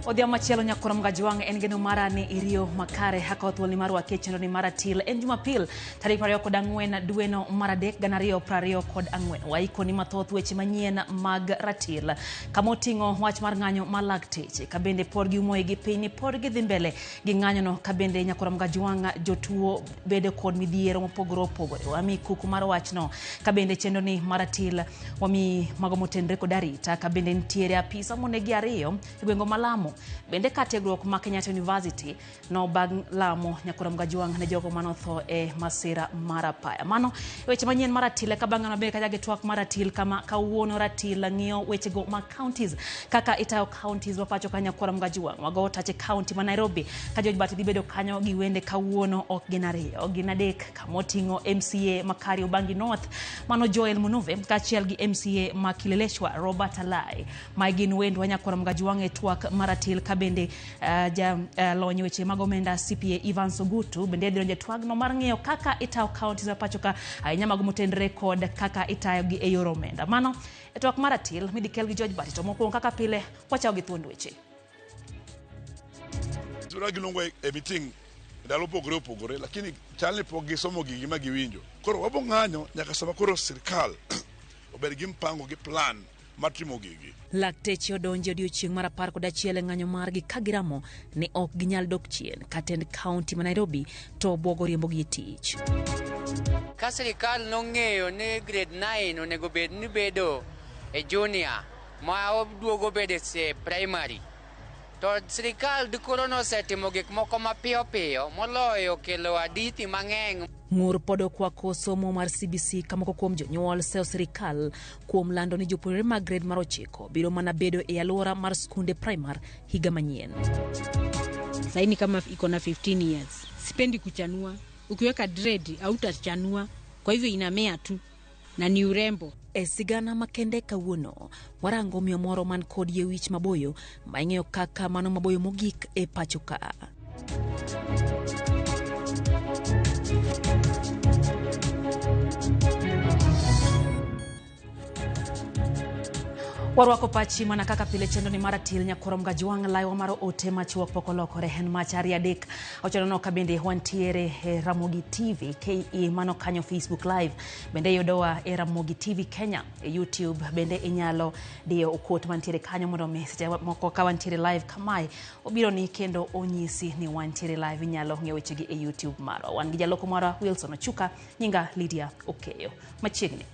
Odia machielo nyakoro mgajiwang en geno mara ni irio makare haka othwolni marwa kechendo ni maratil en jumapil tarik 24 dueno maradek ganario prario kod ang'wen waiko ni mathoth weche manyien mag ratil kamoting'o wach mar ng'anyo malakteche kabende pod giumoe gi piny ni pod gidhi mbele gi ng'anyono kabende nyakoro mgajiwang jotuo bedo kod midhiero mopogore opogore wami kuku mar wachno kabende chendo ni maratil wami mago motenre kod arita kabende ntiere apisa monegi ario gwengo malamo bende kategruok ma Kenyatta University no bang lamo nyakoro mgajiwang ne jogo manotho e masira marapaya mano weche manyien maratil ka bangano be kajage twak maratil kama kawuono ratil ng'iyo weche go ma counties kaka itayo counties wapacho ka nyakoro mgajiwang wago tache county ma Nairobi ka George Bati bedo kanyo gi wende kawuono ok ginario ginadek kamoting'o MCA Makari Ubangi North mano Joel Munuve kachiel gi MCA Makileleshwa Robert Alai magin wendo nyakoro mgajiwang e twak maratil kabende lonyo weche magomenda CPA Evans Ogutu bende dronje twagno mar ng'iyo kaka itayo counties wapacho ka nyama go motendre kod kaka itayo gi e yoro omenda mano e twak maratil midikel gi George Bati to mokwongo kaka pile wachaw gi thuond weche gilongo e meeting ndalo pogore lakini chalni pok gisomo gigi ma giwinjo koro wabo ng'anyo nyaka sama koro sirkal obed gi mpango gi plan matimo gigi lakteche odonje odiochieng' mar 11 ng'anyo margi kagiramo ni ok ginyal dok chien katend county ma Nairobi to bwogo riembo gi tich ka sirkal nong'eyo ni grade 9 onego bed ni bedo e junior ma obduogo bedo e primary to sirkal dikoro nosetimo gik moko mapiyo moloyo kelo adithi mang'eny. Ng'ur podo kwako somo mar CBC kamoko kuom jonyuol seo sirkal kuom lando ni jopuonjre mag grade mar 9 biro mana bedo e alwora mar skunde primary higa manyien. Saini kama iko na 15 years. Sipendi kuchanua. Ukiweka dread hautachanua. Kwa hivyo inamea tu na ni urembo. E sigana makende kawuono warango miyo moro man kod yewich maboyo maing'eyo kaka mano maboyo mogik e pacho ka. Warwako pachi mana kaka pile chendo ni maratil nyakoro mgajiwang laiwa maro ote machuok pokolokore hen machari adek ochono no kabende wantiere RamogiTV KE mano kanyo Facebook live bende yodowa RamogiTV Kenya YouTube bende inyalo dio okot mantiere kanyo mondo message moko ka wantiere live kamae obiro ni kendo onyisi ni wantiere live inyalo ng'e wechegi e YouTube maro wan gi jaloko mara Wilson Ochuka nyinga Lydia Okeyo machiegni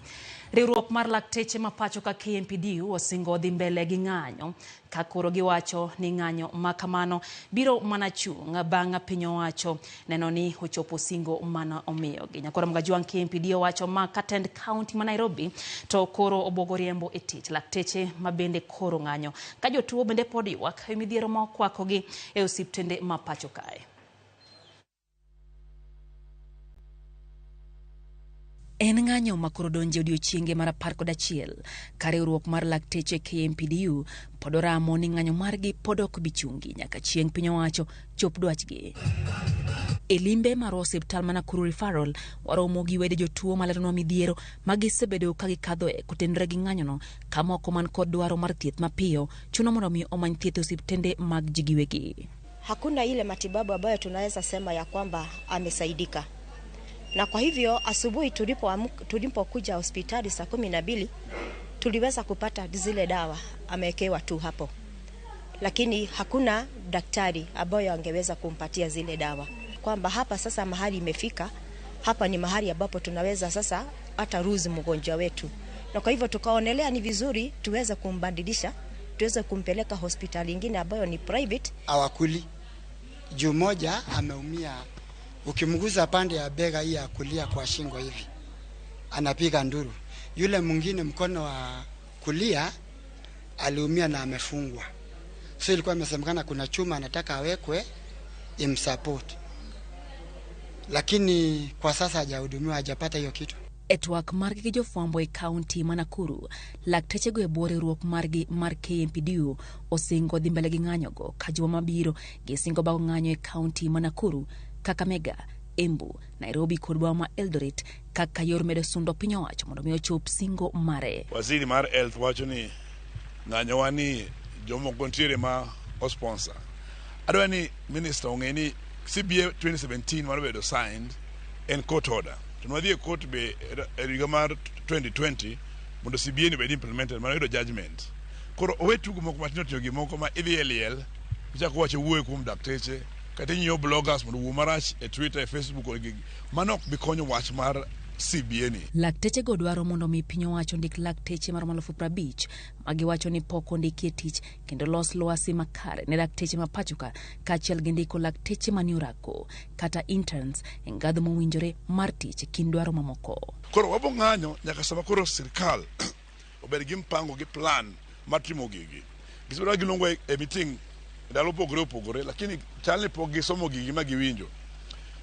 riwruok mar lakteche mapacho ka KMPDU osingo dhi mbele gi ng'anyo ka koro giwacho ni ng'anyo makamano biro mana chung' bang' piny owacho neno ni ochopo singo mana omiyo gi nyakoro mgajiwang KMPDU wacho ma katend county ma Nairobi to koro obwogo riembo e tich lakteche mabende koro ng'anyo ka jotuo bende pod ywak e midhiero ma okwakogi e osiptende mapacho kae. En ng'anyo makoro donje odiochienge mar 11 ka riwruok mar lakteche KMPDU pod oramo ni ng'anyo margi pod ok bichungi nyaka chieng' piny owacho chop dwachgi. E limbe mar osiptal ma Nakuru Referral waromo gi wede jotuo maleronwa midhiero magisebedo ka gikadho e kotenre gi ng'anyono ka moko man kod dwaro mar thieth mapiyo chuno mondo mi omany thieth e osiptende mag ji giwegi. Hakuna ile matibabu ambayo tunaweza sema ya kwamba amesaidika. Na kwa hivyo asubuhi tulipokuja hospitali saa 12 tuliweza kupata zile dawa amewekewa tu hapo. Lakini hakuna daktari ambaye angeweza kumpatia zile dawa. Kwamba hapa sasa mahali imefika, hapa ni mahali ambapo tunaweza sasa hata ruzi mgonjwa wetu. Na kwa hivyo tukaonelea ni vizuri tuweze kumbadilisha, tuweze kumpeleka hospitali nyingine ambayo ni private. Awakuli juu moja ameumia. Ukimguza pande ya bega hii ya kulia kwa shingo hivi anapiga nduru. Yule mwingine mkono wa kulia aliumia na amefungwa. So ilikuwa imesemekana kuna chuma anataka awekwe imsupport. Lakini kwa sasa hajahudumiwa, hajapata hiyo kitu. Etwak margi gi jofwambo e county ma Nakuru lakteche go e bore riwruok margi mar KMPDU osingo dhi mbele gi ng'anyogo ka juma mabiro gisingo bago ng'anyo e county ma Nakuru Kakamega, Embu, Nairobi kod boma ma Eldoret kaka yor medo sundo piny owacho mondo mi ochop singo mare. Waziri mar health wacho ni ng'anyo wani jomoko ntiere ma o sponsor. Adwani minister ongeni CBA 2017 mano signed in court order. Tunwadhi court be rigamar 2020 mondo CBA ni be implemented mano judgment. Koro owetu moko matino tiyo gi moko ma IVLL bicha ko wache wuoyo kuom dakteche kata nyo bloggers mondo wuo marach e Twitter e Facebook manok bi konyo wach mar CBA ni. Lakteche go dwaro mondo mi piny owacho ndik lakteche mar 50,000 magi wacho ni pok ondiki tich kendo los lwasi makare ne lakteche ma pachuka kaachiel gi ndiko lakteche mani orako kata interns e ngadho mowinjore mar tich kind dwaro mamoko. Koro wabo ng'anyo nyaka sama koro sirkal obed gi mpango gi plan mar timo gigi. Gisibiro gilongo e meeting ndalo pogore lakini chalni pok gisomo gigi ma giwinjo.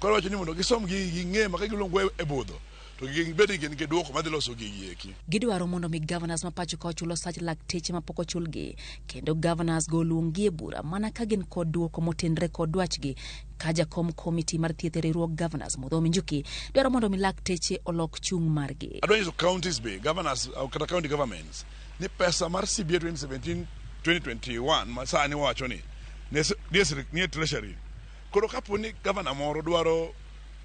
Koro wacho ni mondo gisom gigi ng'e maka gilongo e bodho to gibedi gin gi duoko madhi loso gigi eki. Gidwaro mondo mi governors ma pachuka ochulo sach lakteche ma pok ochulgi kendo governors go luongi e bura mana ka gin kod duoko motenre kod dwachgi ka jakom komiti mar thieth e riwruok governors Mudhomi Njuki dwaro mondo mi lakteche olok chung margi. Adonyiso counties be governors kata county governments ni pesa mar CBA 2017-2021 ma sani wacho ni ni treasury. Koro kapo ni governor moro dwaro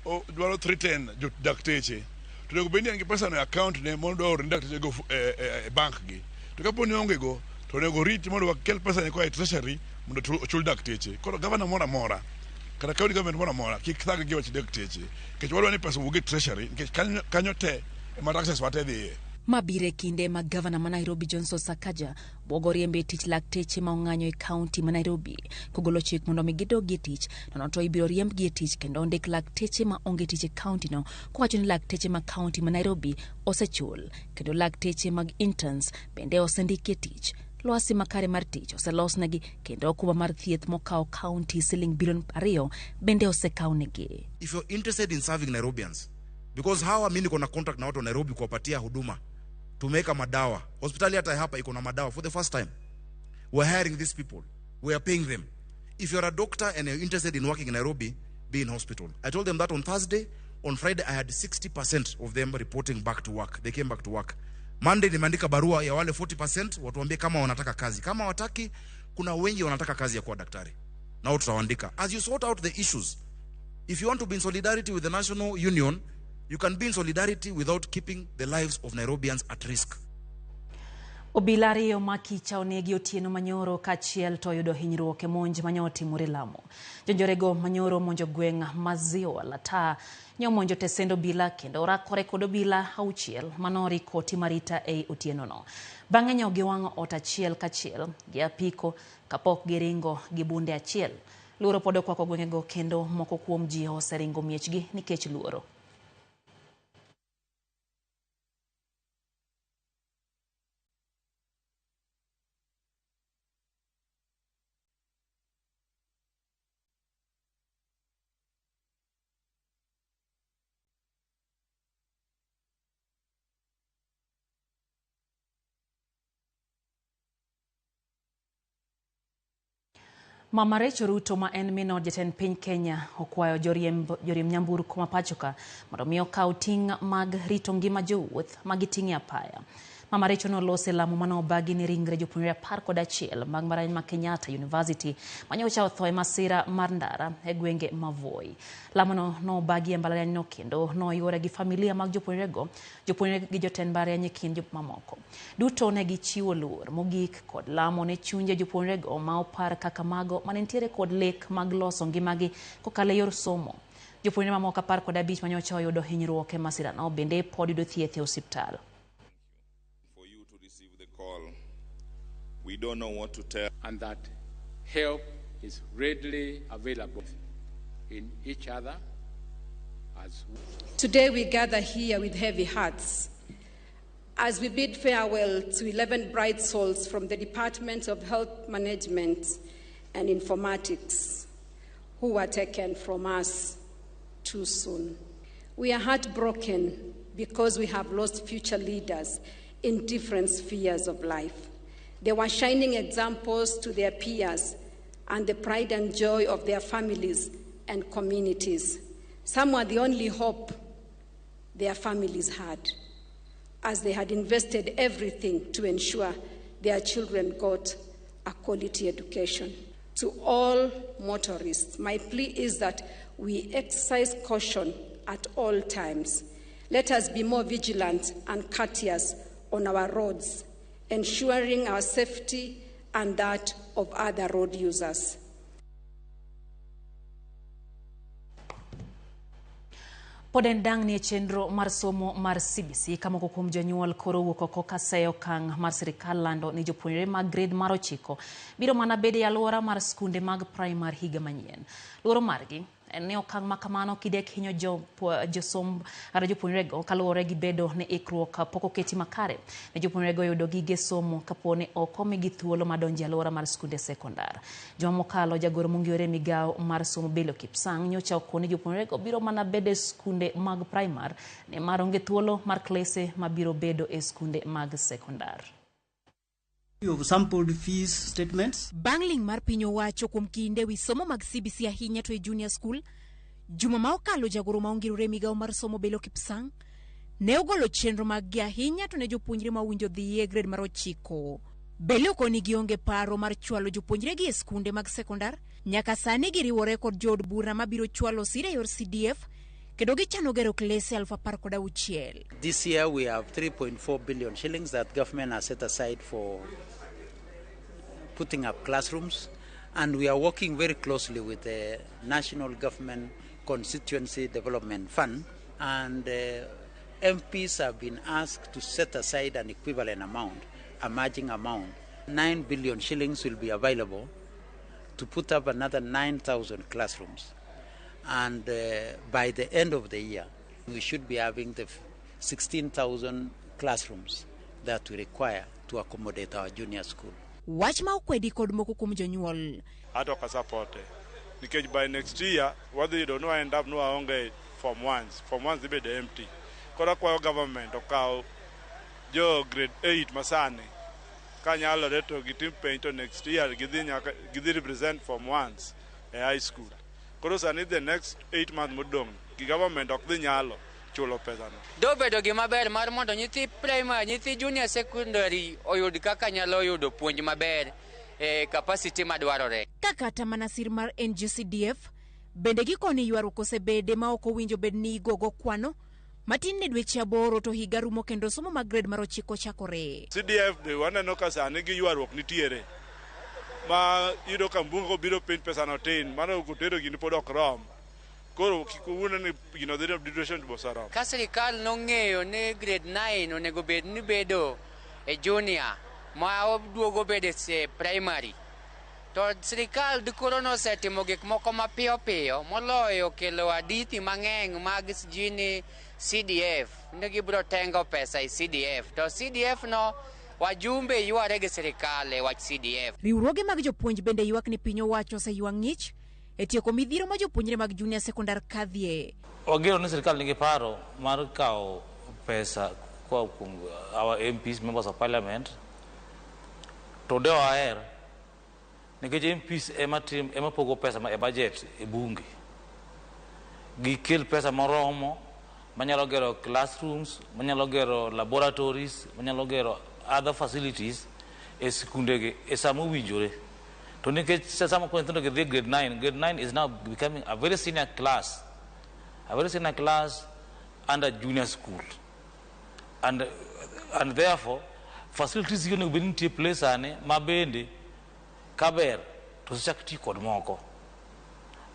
310 dakteche to nego bendi angi pesa no account ne mondo or dakteche go bank gi to kapo ni onge go to nego rit mondo wakel pesa ne ko e treasury mondo ochul dakteche. Koro governor mora kata county government mora kik thag gi wach dakteche kech wadwa ni pesa wuog treasury kech kanyo te ma taxes wate dhi. Mabire kinde ma governor ma Nairobi Johnson Sakaja bogo riembe tich lakteche ma ong'anyo e county ma Nairobi kogolo chik mondo mi gidogi tich nono to ibiro riembgi tich kendo ondik lakteche ma onge tich e county no kowacho ni lakteche ma county ma Nairobi osechul kendo lakteche mag interns bende osendiki tich. Lwasi makare mar tich oselosnegi kendo okumba mar thieth mokawo county siling bilion 2 bende osekawnegi. If you're interested in serving Nairobians, because hawa mimi niko na contract na watu wa Nairobi kuwapatia huduma tumeka madawa. Hospitali hata hapa iko na madawa for the first time. We're hiring these people. We are paying them. If you're a doctor and you're interested in working in Nairobi, be in hospital. I told them that on Thursday. On Friday, I had 60% of them reporting back to work. They came back to work. Monday, nimeandika barua ya wale 40% watuambie kama wanataka kazi. Kama wataki, kuna wengi wanataka kazi ya kuwa daktari. Na tutawaandika. As you sort out the issues, if you want to be in solidarity with the National Union, you can be in solidarity without keeping the lives of Nairobians at risk. Obilari omakicha onegi Otieno Manyoro kachiel to yudo hinyruok e monj manyoti muri Lamu. Jonjorego Manyoro monjo gweng' Maziwa Lata nyomonjo tesendo bila kendo rakore kod obila auchiel manori koti marita e Otieno no. Bang'e nyo giwang'o ot achiel kachiel gi apiko kapok giringo gi bunde achiel. Luoro podo kwako gweng'ego kendo moko kuom ji oseringo miechgi nikech luoro. Mama Rachel Ruto ma en min od jatend piny Kenya okwayo joriemb nyamburko ma pachoka mondo mi okaw ting' mag rito ngima jowuoth ma giting'e apaya. Mama Rachel nolose Lamu mano obagi ni ringre jopuonjre 11 mag mbalariany ma Kenyatta University manyocha otho e masira mar ndara e gwenge ma Voi. Lamu no obagi e mbalariany no kendo no yore gi familia mag jopuonjre gi jotend mbalariany kind mamoko. Duto ne gichiwo luor mogik kod lamo ne chunje jopuonjre go ma opar kaka mago manentiere kod lek mag loso ngimagi kokalo yor somo. Jopuonjre mamoko 15 manyocha oyudo hinyruok e masira no bende pod yudo thieth e osiptal. We don't know what to tell. And that help is readily available in each other. Today we gather here with heavy hearts as we bid farewell to 11 bright souls from the Department of Health Management and Informatics who were taken from us too soon. We are heartbroken because we have lost future leaders in different spheres of life. They were shining examples to their peers and the pride and joy of their families and communities. Some were the only hope their families had, as they had invested everything to ensure their children got a quality education. To all motorists, my plea is that we exercise caution at all times. Let us be more vigilant and courteous on our roads, ensuring our safety and that of other road users. Poden dang ni chenro mar somo mar CBC kama kuom jonyuol koro wuok oko kaseyo kang mar sirikal lando ni jopuonjre mag grade mar 9 biro mana bede e alwora mar skunde mag primary higa manyien. Luoro margi ne okang makamano kidek hinyo josomb ara jopuonjrego kaluwore gi bedo ne ikruok pok oketi makare ne jopuonjrego yudo gige somo kapone okomigi thuolo madonje alwora mar skunde sekondar. Juma mokalo jagoro mungiore migao mar somo Bello Kipsang nyocha okone jopuonjrego biro mana bede skunde mag primary ne maronge thuolo mar klase mabiro bedo e skunde mag sekondar. You've sampled fees statements. Bangling mar piny owacho kuom kinde wi somo mag CBC ahinya to e junior school. Juma ma okalo jagoro maongirore migao mar somo Bello Kipsang ne ogolo chenro mag gi ahinya to ne jopuonjre ma winjo dhi e grade mar 9. Bello koni gionge paro mar chwalo jopuonjre gi e skunde mag sekondar nyaka sani giriwore kod jood bura mabiro chwalo sira yor CDF kendo gichano gero klese 16,000. This year we have 3.4 billion shillings that government has set aside for putting up classrooms, and we are working very closely with the National Government Constituency Development Fund, and MPs have been asked to set aside an equivalent amount, a matching amount. 9 billion shillings will be available to put up another 9,000 classrooms. And by the end of the year, we should be having the 16,000 classrooms that we require to accommodate our junior school. Wach ma okwedi kod moko kuom jonyuol. Ato ka support because by next year what you don't know end up no aonge form 1s they be empty. Kora kwa government okaw jo grade 8 masani kanyalo reto gitim paint next year gidhi represent form 1s e high school. Koro sani the next 8 months modong gi government ok dhi nyalo chulo pesa no. Do bedo gima ber mar mondo nyithi primary, nyithi junior secondary oyud kaka nyalo yudo puonj maber e capacity madwarore. Kakata manasir mar NGCDF bende gikoni ywaruok osebede ma ok owinjo bed ni gogo kwano matin ne dweche 8 to higa rumo kendo somo mag grade mar 9 chakore. CDF de waneno ka sani gi ywaruok nitiere ma yudo ka mbungo biro piny pesa no tin mano kotero gini pod ok rom. Koro kikuwuna ni ginodhiri updation bosara. Ka sirikal nong'eyo ni grade 9 onego bed ni bedo e junior ma oduogo bede se primary. To sirikal dikoro nosetimo gik moko mapiyo piyo moloyo kelo adithi mang'eny mag jini CDF. Ne gibiro tengo pesa e CDF. To CDF no wajumbe yware gi sirikal e wach CDF. Riwruoge mag jopuonj bende ywak ni piny owacho oseywa ng'ich e tieko midhiero ma jopuonjre mag junior sekondar kadhie. Wagero ni sirikal nigi paro mar kawo pesa kwa our MPs, members of parliament, to de waer nikech MPs ema pogo pesa e budget e bunge. Gikel pesa moromo manyalo gero classrooms, manyalo gero laboratories, manyalo gero other facilities e skundege e samo winjore. To nikech sama ko ntino ge grade 9 is now becoming a very senior class under junior school, and therefore facilities you be in place ane mabende kaber to chakti kod moko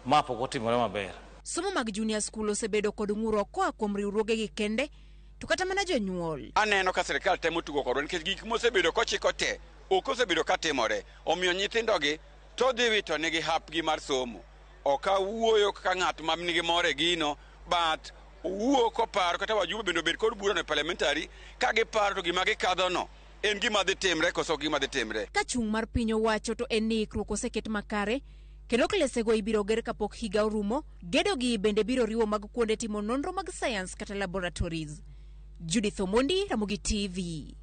mapo kotimore maber. Somo mag junior school osebedo kod ng'uro koa kuom riwruoge gi kende to kata mana jonyuol. Aneno ka sirikal temo tugo kodwa nikech gik mosebedo kochiko te ok osebedo katimore. Omiyo nyithindogi to dhi wito nigi hapgi mar somo. Ok awuoyo kaka ng'at ma nigi more gino, but owuo koparo kata wajumbe bende obed kod bura no parliamentary ka giparo to gima gikadhono en gima dhi timre koso gima dhi timre. Ka chung mar piny owacho to en ni ikruok oseket makare kendo klesego ibiro ger kapok higa orumo. Gedogi bende biro riwo mag kuonde timo nonro mag science kata laboratories. Judith Omondi, Ramogi TV.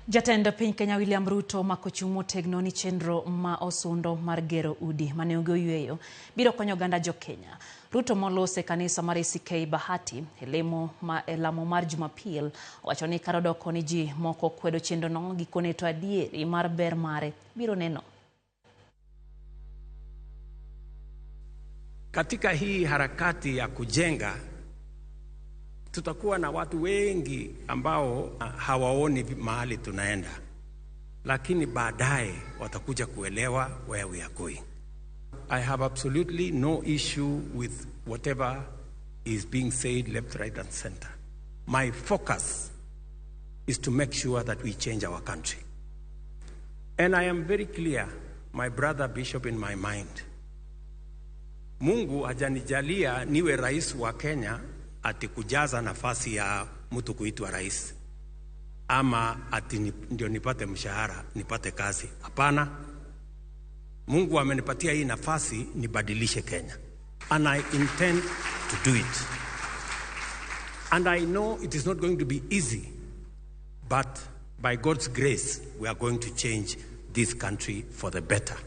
Jatend piny Kenya William Ruto makochung' motegno ni chenro ma osundo mar gero udi mane onge oyweyo biro konyo oganda jo Kenya. Ruto molose kanisa mar ACK Bahati lamo mar Jumapil owacho ni kar doko ni ji moko kwedo chenro no gikone to adieri mar ber mare biro neno. Katika hii harakati ya kujenga, tutakuwa na watu wengi ambao hawaoni mahali tunaenda, lakini baadaye watakuja kuelewa where we are going. I have absolutely no issue with whatever is being said left, right, and center. My focus is to make sure that we change our country. And I am very clear, my brother Bishop, in my mind. Mungu hajanijalia niwe rais wa Kenya ati kujaza nafasi ya mtu kuitwa rais, ama ati ndio nipate mshahara, nipate kazi. Hapana. Mungu amenipatia hii nafasi nibadilishe Kenya. And I intend to do it. And I know it is not going to be easy, but by God's grace, we are going to change this country for the better.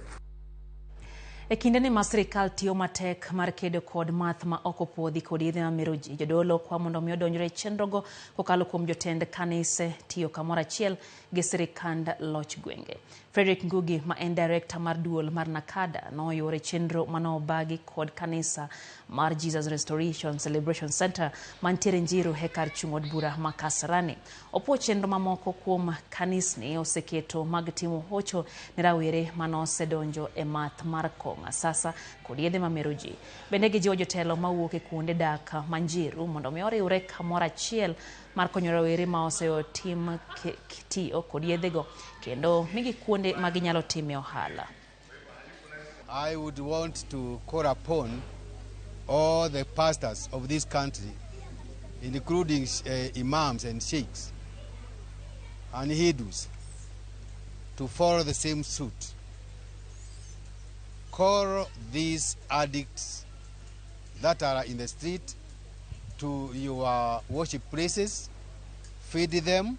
Ekindeni masirikal tiyo matek mar kedo kod math ma okopodhi kod yedhe mamero ji. Jodolo kwa mondo omi odonjre chenrogo kokalo kuom jotend kanise tiyo kamoro achiel gi sirikand loch gwenge. Frederick Ngugi, ma en director mar duol mar Nakada, noyore chenro manobagi kod kanisa mar Jesus Restoration Celebration Center mantiere Njiru hekar chung'od bura ma Kasarani. Opo chenro mamoko kuom kanisni oseketo mag timo hocho ne rawere manosedonjo e math mar kong'a sasa kod yedhe mamero ji. Bende gijiwo jotelo mawuok e kuonde dak manjiru mondo omi oriwre kamoro achiel mar konyo rawere ma osetim tiyo kod yedhego kendo migi kuonde ma ginyalo time ohala. I would want to call upon all the pastors of this country, including imams and sheikhs and hindus, to follow the same suit. Call these addicts that are in the street to your worship places, feed them,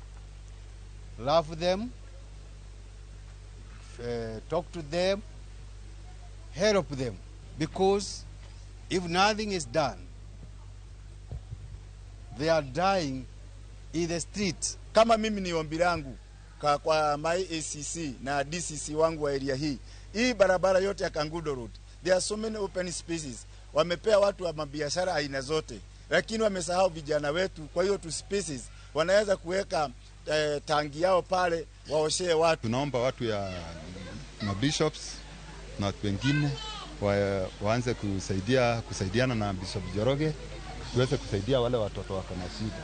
love them, talk to them, help them, because if nothing is done, they are dying in the street. Kama mimi ni ombi langu kwa my ACC na DCC wangu wa area hii barabara yote ya Kangudo Road, there are so many open spaces. Wamepea watu wa mabiashara aina zote, lakini wamesahau vijana wetu. Kwa hiyo tu spaces wanaweza kuweka tangi yao pale waoshee watu. Tunaomba watu ya bishops na watu wengine waanze kusaidiana na Bishop Joroge tuweze kusaidia wale watoto wako na shida.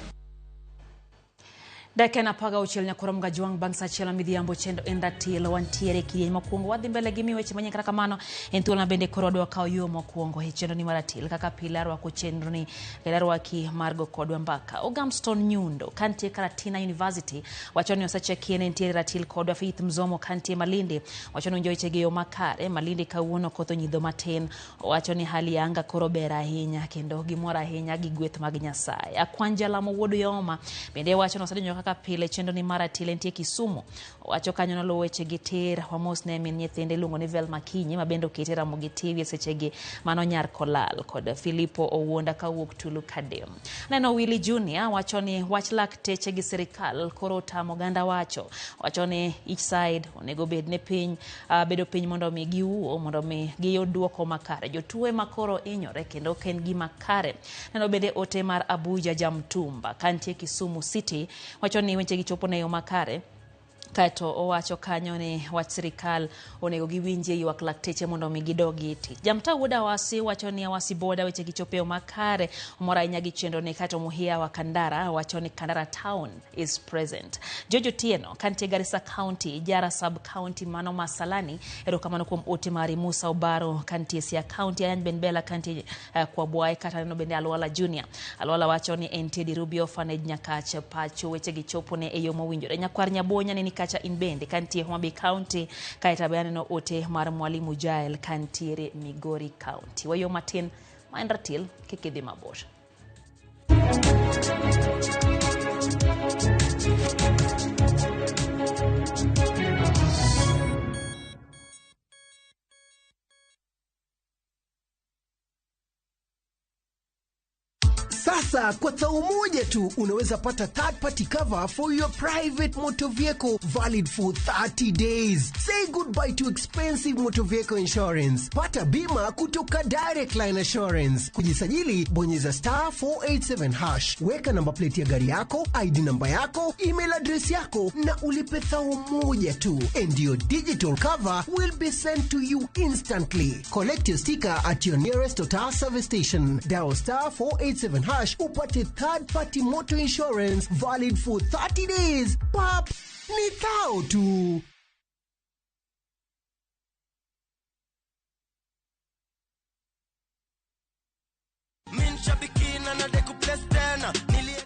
Dakena paga uchel nyakora mga juang bangsa chela midhiambo chendo endatilo wantiere kidieny mokwongo wadhi mbele gi miweche manyien kaka kamano en thuolo bende koro wadwa kawo yo mokwongo e chendo ni maratil kaka pile arwako chenro ni arwaki margo kodwa mbaka Ogamston Nyundo kantie Karatina University wachoni osecheki nitiere ratil kodwa Faith Mzomo kantie Malindi wachoni njoiche gi yo makare Malindi kawuono kotho nyidho matin wachoni hali ya anga koro ber ahinya kendo gimoro ahinya gi gweth mag Nyasaye. Akwanja Lamo wuodo yoma bende wachoni osedonjo kaka pile chendo ni maratil entie Kisumu wacho kanyo no weche gi tir wamos ne min nyithinde luongo ni Velma Kinyi mabendo kete RamogiTV sechegi mano nyar kolal kod Filipo Owuonda kawuok Tulu Kadem. Neno Willy Junior wacho ni wach lakteche gi sirikal koro tamo ganda wacho ni each side onego bed ne piny bedo piny mondo mi giwuo mondo mi giyud duoko makare jotuo makoro inyore kendo ken gima kare. Neno bende ote mar Abuja Jamtumba kantie Kisumu City wacho ni weche gichopo ne yo makare kato owacho kanyo ni wach sirikal onego giwinje ywak lakteche mondo mi gidogi tich. Jamta wuoda wasi wacho ni wasi boda weche gichopeo makare omora inyagi chendo ni kato muhia wa Kandara wacho ni Kandara town is present. Jojo Tieno kantie Garissa County Jara sub county mano Masalani erokamano kuom ote mari Musa Obaro kantie Siaya County Ayan Benbela kantie kwa Bwae kata no bende Alwala Junior Alwala wacho ni NTD Ruby Orphanage Nyakache pacho weche gichopo ne eyo mowinjore. Nyakwar Nyabonya ni kacha inbende kantie Homa Bay County kaita bayane no ote mar Mwalimu Jael kantiere Migori County. Wayo matin maendratil kikidhi mabor. Sasa kwa thao moja tu unaweza pata third party cover for your private motor vehicle valid for 30 days. Say goodbye to expensive motor vehicle insurance. Pata bima kutoka Direct Line Assurance. Kujisajili bonyeza *487#. Weka namba plate ya gari yako, ID namba yako, email address yako na ulipe thao moja tu. And your digital cover will be sent to you instantly. Collect your sticker at your nearest Total service station. Dial *487# upate third party motor insurance valid for 30 days. Pap, ni thao tu.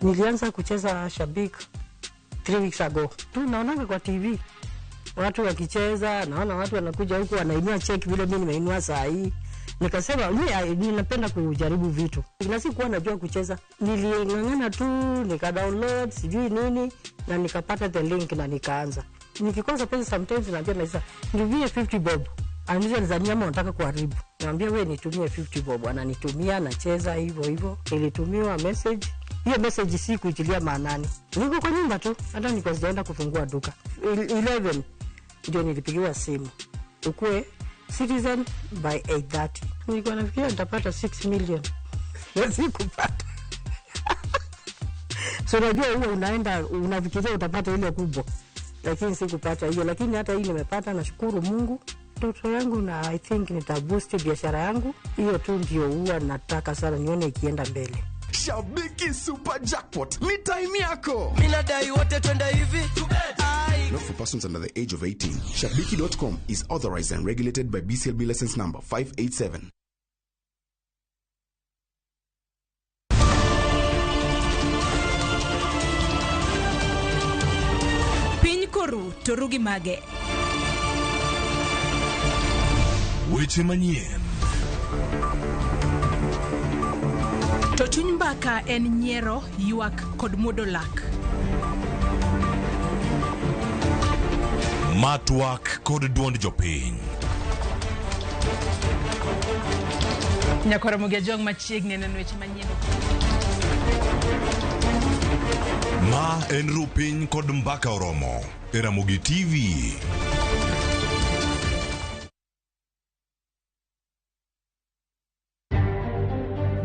Nilianza kucheza Shabik 3 weeks ago. Tu naona kwa TV watu wakicheza, naona watu wanakuja huku wanainua check vile mimi nimeinua saa hii. Nikasema mimi napenda kujaribu vitu. Na sikuwa najua kucheza. Nilingangana tu nika-download sijui nini na nikapata the link na nikaanza. Nikikosa pesa sometimes naambia naisa nitumie 50 bob. Anaweza nizania nataka kuharibu. Naambia wewe nitumie 50 bob. Ananitumia nacheza hivyo. Nilitumiwa message. Hiyo message si kuitilia maanani. Niko kwa nyumba tu, hata niko sijaenda kufungua duka. 11 ndio nilipigiwa simu. Ukue citizen by 8:30. Nilikuwa nafikiria nitapata 6 million. Na sikupata. So unajua huo unaenda unafikiria utapata ile kubwa. Lakini sikupata hiyo, lakini hata hii nimepata, nashukuru Mungu. Ndoto yangu na I think nitaboost biashara yangu. Hiyo tu ndio huwa nataka sana nione ikienda mbele. Shabiki Super Jackpot ni time yako. Minadai wote twende hivi. Not for persons under the age of 18. Shabiki.com is authorized and regulated by BCLB license number 587. Piny koru torugi mage. Weche manyien. To chuny mbaka en nyiero, ywak kod muodo lak. Matwak kod duond jopiny. Nyako Ramogi jong machiegni neno weche manyien. Ma en rupiny kod mbaka oromo. RamogiTV.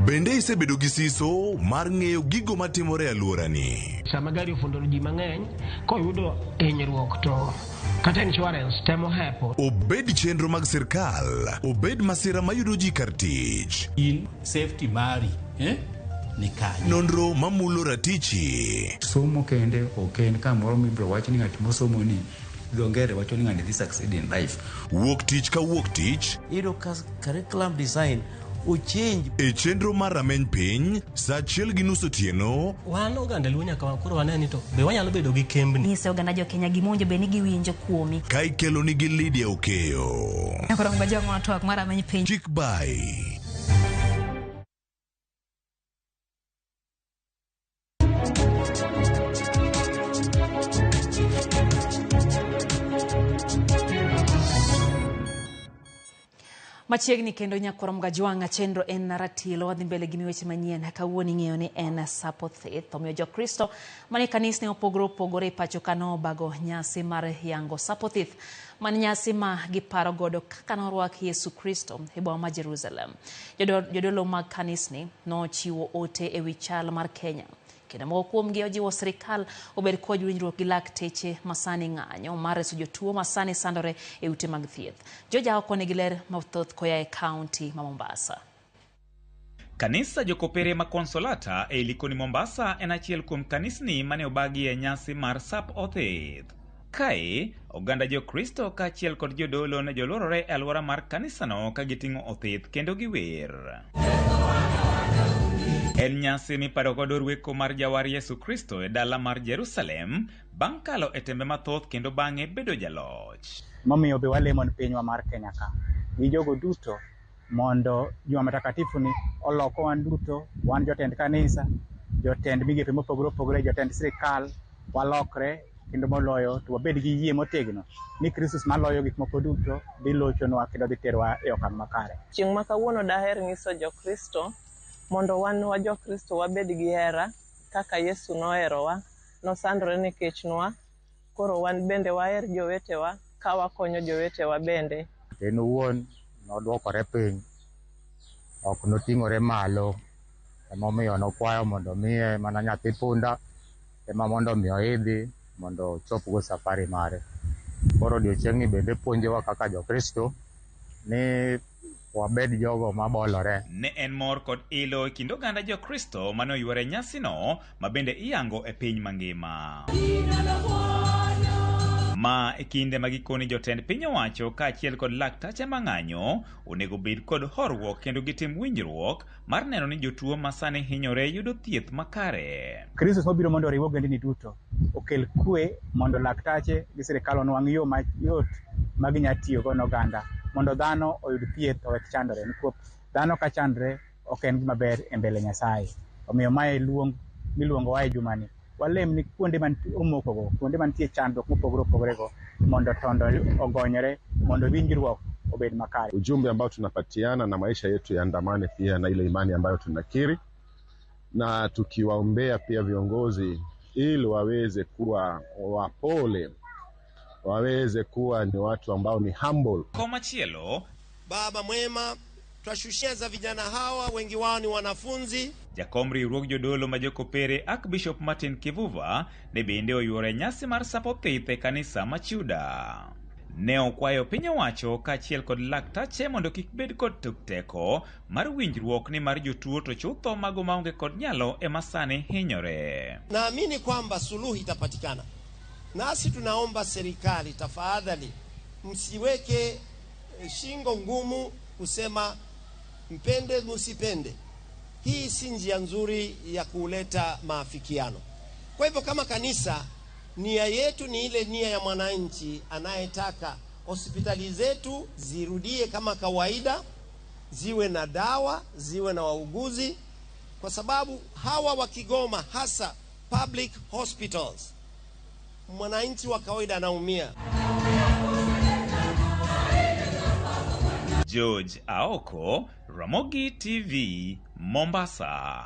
Bende isebedo gi siso mar ng'eyo gigo matimore alworani. Sama gari ofundoro ji mang'eny, koyudo hinyruok to kata insurance temo hepo. Obed chenro mag sirkal, obed masira mayudo ji kar tich. In safety mari, ni kanyo. Nonro mamulo ratichi. Somo kende oken kamoro mibro wach ni ng'at mosomo ni dongere wacho ni ng'ani succeed in life. Wuok tich ka wuok tich. Iro curriculum design uchinj e chenro mar rameny piny sa 1:30 otieno. Wan oganda luonya kama koro waneni to be wanyalo bedo gi kembni. Nyise oganda jo Kenya gimonjo be nigi winjo kuomi. Ka ikelo nigi Lydia Okeyo. Nyako Ramogi jong matwak mar rameny piny. Chik by Machiegni kendo Nyako Ramogi jwang chenro en ratilo wadhi mbele gi weche manyien kawuono ng'eyo ni en sapo thieth omiyo jo Kristo mane kanisni opogore pacho kano bago nyasi mar yango sapo thieth man nyasi ma giparo godo kaka norwak Yesu Kristo e boma ma Jerusalem. Jodolo mag kanisni no chiwo ote e wi chal mar Kenya. Kendo moko kuomgi ojiwo sirkal obed kod winjruok gi lakteche masani ng'anyo mar reso jotuo masani sandore e ute mag thieth. Joja oko ne giler mathoth koya e kaunti ma Mombasa. Kanisa jokopere ma Konsolata e likoni Mombasa en achiel kuom kanisni mane obagi e nyasi mar sap othith. Kae, oganda jo Kristo ka achiel kod jodolo ne jolorore e alwora mar kanisano ka giting'o othith kendo giwer. En nyasi miparo godo rweko mar jawar Yesu Kristo e dala mar Jerusalem bang' kalo e tembe mathoth kendo bang'e bedo jaloch. Momiyo be walemo pinywa mar Kenya ka gi jogo duto mondo juma matakatifu ni oloko wan duto, wan jotend kanisa, jotend migepe mopogore, jotend sirkal, walokre kendo moloyo to wabed gi yie motegno ni Kristus maloyo gik moko duto dhi lochonwa kendo dhi terwa e okang' makare. Chieng' ma kawuono daher nyiso jo Kristo mondo wan wa jokristo wabed gi hera kaka Yesu noherowa, nosandore nikechnwa, koro wan bende waher jowetewa ka wakonyo jowetewa bende. En owuon nodwokore piny, ok noting'ore malo, emomiyo nokwayo mondo miye mana nyathi punda ema mondo mi oidhi mondo ochopgo safari mare. Koro odiochieng'ni bende puonjowa kaka jokristo ni wabed jogo mabolore. Ne en mor kod ilo kind oganda jokristo mane oyware nyasino ma bende iyango e piny mangima. Ma e kinde ma gikoni jotend piny owacho kaachiel kod laktache mang'anyo onego bed kod horuok kendo gitim winjruok mar neno ni jotuo ma sani hinyore yudo thieth makare. Kristo mobiro mondo oriw ogendini duto, okel kwe mondo laktache gi sirikal onwang' yo mayot ma ginya tiyogo n'oganda mondo dhano oyud thieth owek chandore. Nikech dhano ka chandre ok en gima ber e mbele Nyasaye. Omiyo mae luong miluongo wae jumani. Walem ni kuonde man omokogo, kuonde mantie chandruok mopogore opogorego mondo tondo ogonyore, mondo winjruok obed makare. Ujumbe ambao tunapatiana na maisha yetu yaandamane pia na ile imani ambayo tunakiri, na tukiwaombea pia viongozi ili waweze kuwa wapole, waweze kuwa ni watu ambao ni humble. Kwa machielo, Baba mwema, twashushia za vijana hawa, wengi wao ni wanafunzi. Jakom riwruok jodolo ma jokopere Archbishop Martin Kivuva ne bende oywore nyasi mar sapo pith e kanisa ma Chuda. Ne okwayo piny owacho kaachiel kod laktache mondo kik bed kod teko mar winjruok ni mar jotuo to chutho mago maonge kod nyalo ema sani hinyore. Naamini kwamba suluhu itapatikana. Nasi tunaomba serikali, tafadhali msiweke shingo ngumu kusema mpende msipende. Hii si njia nzuri ya kuleta maafikiano. Kwa hivyo kama kanisa, nia yetu ni ile nia ya mwananchi anayetaka hospitali zetu zirudie kama kawaida, ziwe na dawa, ziwe na wauguzi, kwa sababu hawa wa Kigoma, hasa public hospitals, mwananchi wa kawaida anaumia. George Aoko, Ramogi TV, Mombasa.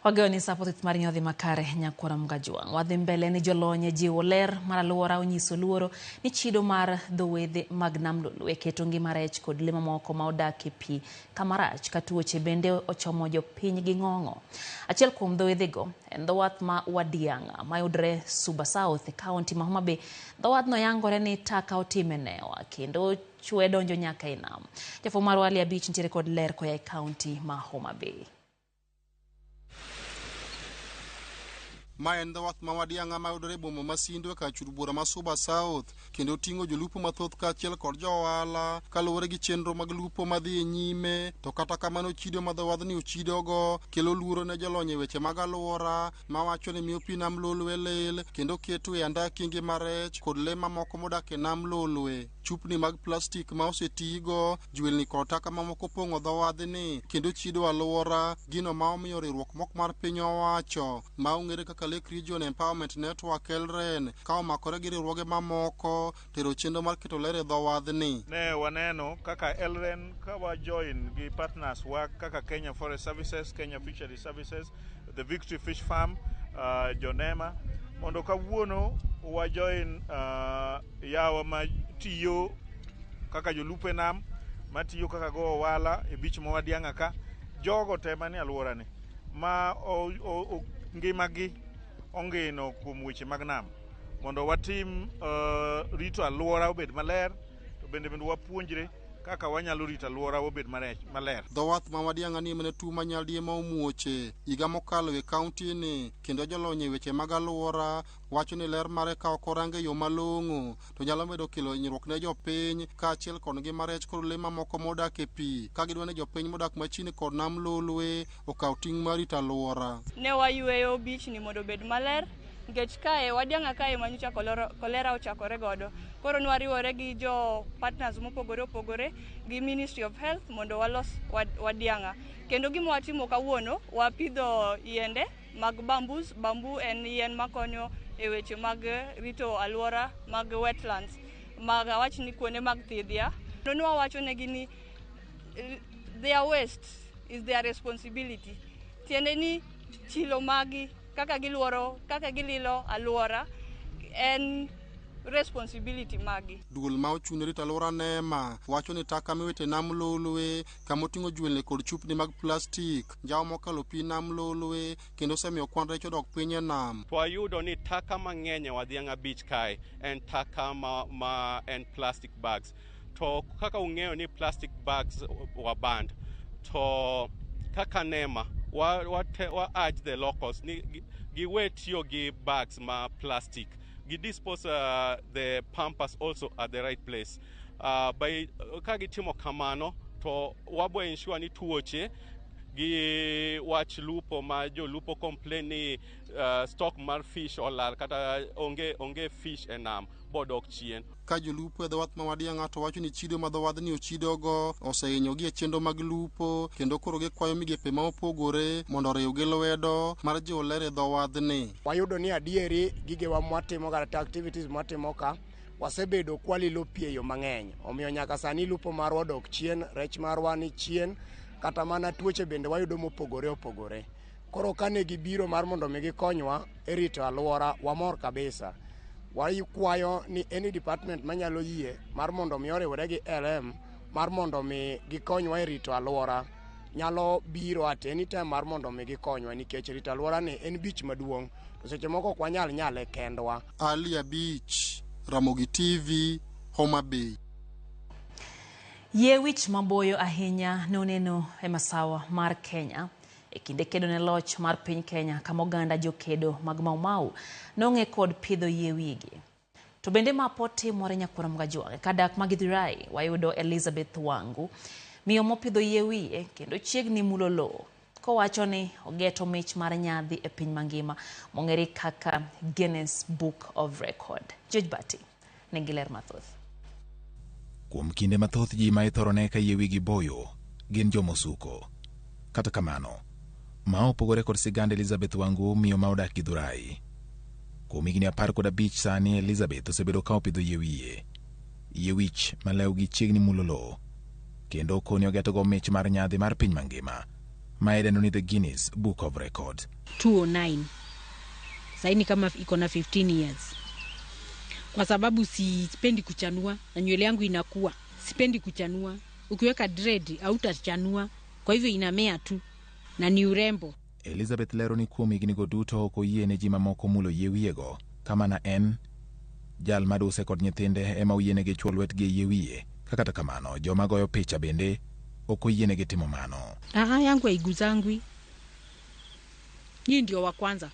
Wagoni sapotit mar nyodhi makare nyakwara Mgajuang. Wadhi mbele ni jolonye jiwo ler mar aluora onyiso luoro ni chido mar dhowedhe mag nam lolwe keto ngima rech kod le mamoko ma odak e pi kamarach ka tuoche bende ochomo jopiny gi ng'ong'o. Achiel kuom dhowedhego en dhowath ma Wadiang'a mayudre Suba South e kaunti ma Homa Bay. Dhowathno yangore ni taka otime newa kendo chwe donjo nyaka e nam. Jafo mar Wali Abich nitiere kod ler koya e kaunti ma Homa Bay. Ma en dhowath ma Wadiang'a mayudore boma Masindwe ka chur bura ma Suba South kendo ting'o jolupo mathoth kaachiel kod johala kaluwore gi chenro mag lupo madhi e nyime. To kata kamano chido ma dhowadhni ochidogo kelo luoro ne jolony e weche mag alwora mawacho ni miyo pi nam lolwe lel kendo keto e andaki ngima rech kod le mamoko modak e nam lolwe. Chupni mag plastik ma osetigo, jwelni kod taka mamoko pong'o dhowadhni kendo chido alwora, gino ma omiyo riwruok moko mar piny owacho ma ong'ere kaka Lake Region Empowerment Network Elren ka omakore gi riwruoge mamoko tero chenro mar keto ler e dhowadhni. Ne waneno kaka Elren ka wa join gi partners wa kaka Kenya Forest Services, Kenya Fishery Services, the Victory Fish Farm, Jonema, mondo kawuono wa join yawa ma tiyo kaka jolupe nam, ma tiyo kaka go wala e bich ma Wadiang'a ka, jogo tema ni alwora ni ma ngimagi ongino kuom weche mag nam, mondo watim rito alwora obed maler, to bende wapuonjre kaka wanyalo rito alwora obed maler. Dhowath ma Wadiang'a ni mene tuo manyaldiema omuoche higa mokalo e kaunti ni, kendo jolony e weche mag alwora wacho ni ler mare ka ok orange yo malong'o to nyalo medo kelo hinyruok ne jopiny kaachiel kod ngima rech kod le mamoko modak e pi, ka gidwa ni jopiny modak machiegni kod nam lolwe okaw ting' mar rito alwora. Ne wayueyo beach ni mondo bed maler, nikech kae Wadiang'a kae manyocha kolera ochakore godo. Koro nwariwore gi jo partners mopogore opogore gi Ministry of Health mondo walos Wadiang'a. Kendo gima watimo kawuono, wapidho yiende mag bambus. Bambu en yien makonyo e weche mag rito alwora mag wetlands, mag awach ni kuonde mag thidhia. Nwa wacho negi ni their waste is their responsibility. Tiende ni chilo magi, kaka giluoro, kaka gililo aluora, and responsibility magi. Duol ma ochune rito alwora NEMA wacho ni taka miwite nam lolwe kama oting'o jwelni kod chupni mag plastik njawo mokalo pi nam lolwe kendo osemiyo kwan rech odok piny e nam. Wayudo ni taka mang'eny e Wadhianga Beach kae en taka en plastic bags. To kaka ung'eyo ni plastic bags waband, to kaka NEMA wa urge the locals ni giwe tiyo gi bags ma plastic. Dispose the pampas also at the right place. By kagitimo kamano to wabo ensure ni tuoche gi wach lupo ma jo lupo complain ni stock mar fish olar kata onge fish enam bodok chien. Ka jolupo e dho wath ma Wadiang'a to wacho ni chido ma dho wadhni ochidogo osehinyogi e chenro mag lupo kendo koro gikwayo migepe ma opogore mondo oriw gi lwedo mar jiwo ler e dho wadhni. Wayudo ni adieri gigewa mwatimo kata activities mwatimo ka wasebedo kwalilo pi e yo mang'eny, omiyo nyaka sani lupo marwa odok chien, rech marwa ni chien, kata mana tuoche bende wayudo mopogore opogore. Koro kane gibiro mar mondo mi gikonywa e rito alwora, wamor kabisa. Wakwayo ni any department manyalo yie mar mondo mi oriwre gi LM mar mondo mi gikonywa e rito alwora nyalo biro at any time mar mondo mi gikonywa, nikech rito alwora ni en beach maduong', to seche moko kwanyal nyale kendwa. Alia Beach, Ramogi TV, Homa Bay. Yie wich maboyo ahinya noneno e masawa mar Kenya e kinde kedo ne loch mar piny Kenya kama oganda jokedo mag Mau nong'e kod pidho yie wigi. To bende ma potimore Nyakura Mgajuang kadak Magithurai wayudo Elizabeth Wangu miyo mopidho yie wiye kendo chiegni mulo lowo kowacho ni ogeto mich mar nyadhi e piny mangima mong'ere kaka Guinness Book of Record. George Bati nengiler mathoth. Kuom kinde mathoth ji ma ithorone ka yie wigi boyo gin jomosuko. Kata kamano, ma opogore kod sigand Elizabeth Wangu miyo ma odak Githurai. Kuom higni 15 sani Elizabeth osebedo ka opidho yie wiye. Yie wich ma lewgi chiegni mulo lowo kendo koni ogetogo mich mar nyadhi mar piny mangima ma idendo ni the Guinness Book of Record. 2009 saini kama iko na 15 years. Kwa sababu sipendi kuchanua na nywele yangu inakuwa. Sipendi kuchanua. Ukiweka dread hautachanua. Kwa hivyo inamea tu na ni urembo. Elizabeth lero ni kuom higni go duto ok oyie ne ji mamoko mulo yie wiyego kama na en jal maduse kod nyithinde ema oyienegi chwo lwetgi e yie wiye. Kata kamano joma goyo picha bende ok oyienegi timo mano. Yangu haiguzangwi. Hii ndio wa kwanza.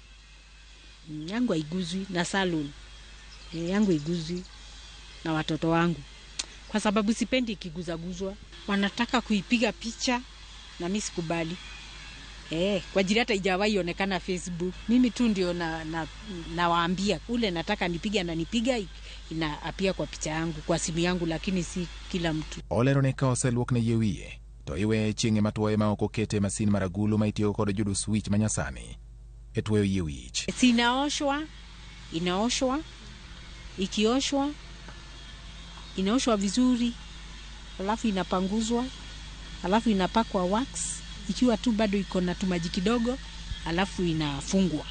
Yangu haiguzwi na salon. Yangu haiguzwi na watoto wangu. Kwa sababu sipendi ikiguzaguzwa. Wanataka kuipiga picha na mimi sikubali. Kwa ajili hata haijawahi onekana Facebook. Mimi tu ndio nawaambia ule nataka nipige na nipiga inaapia kwa picha yangu kwa simu yangu, lakini si kila mtu. Olero ne ka oseluok ne yie wiye to iwe chieng'e matuoye ma ok okete masin maragulu ma itiyo kod judus wich manyasani e tuoyo yie wich. Inaoshwa, inaoshwa vizuri, alafu inapanguzwa, alafu inapakwa wax, ikiwa tu bado iko na tumaji kidogo, alafu inafungwa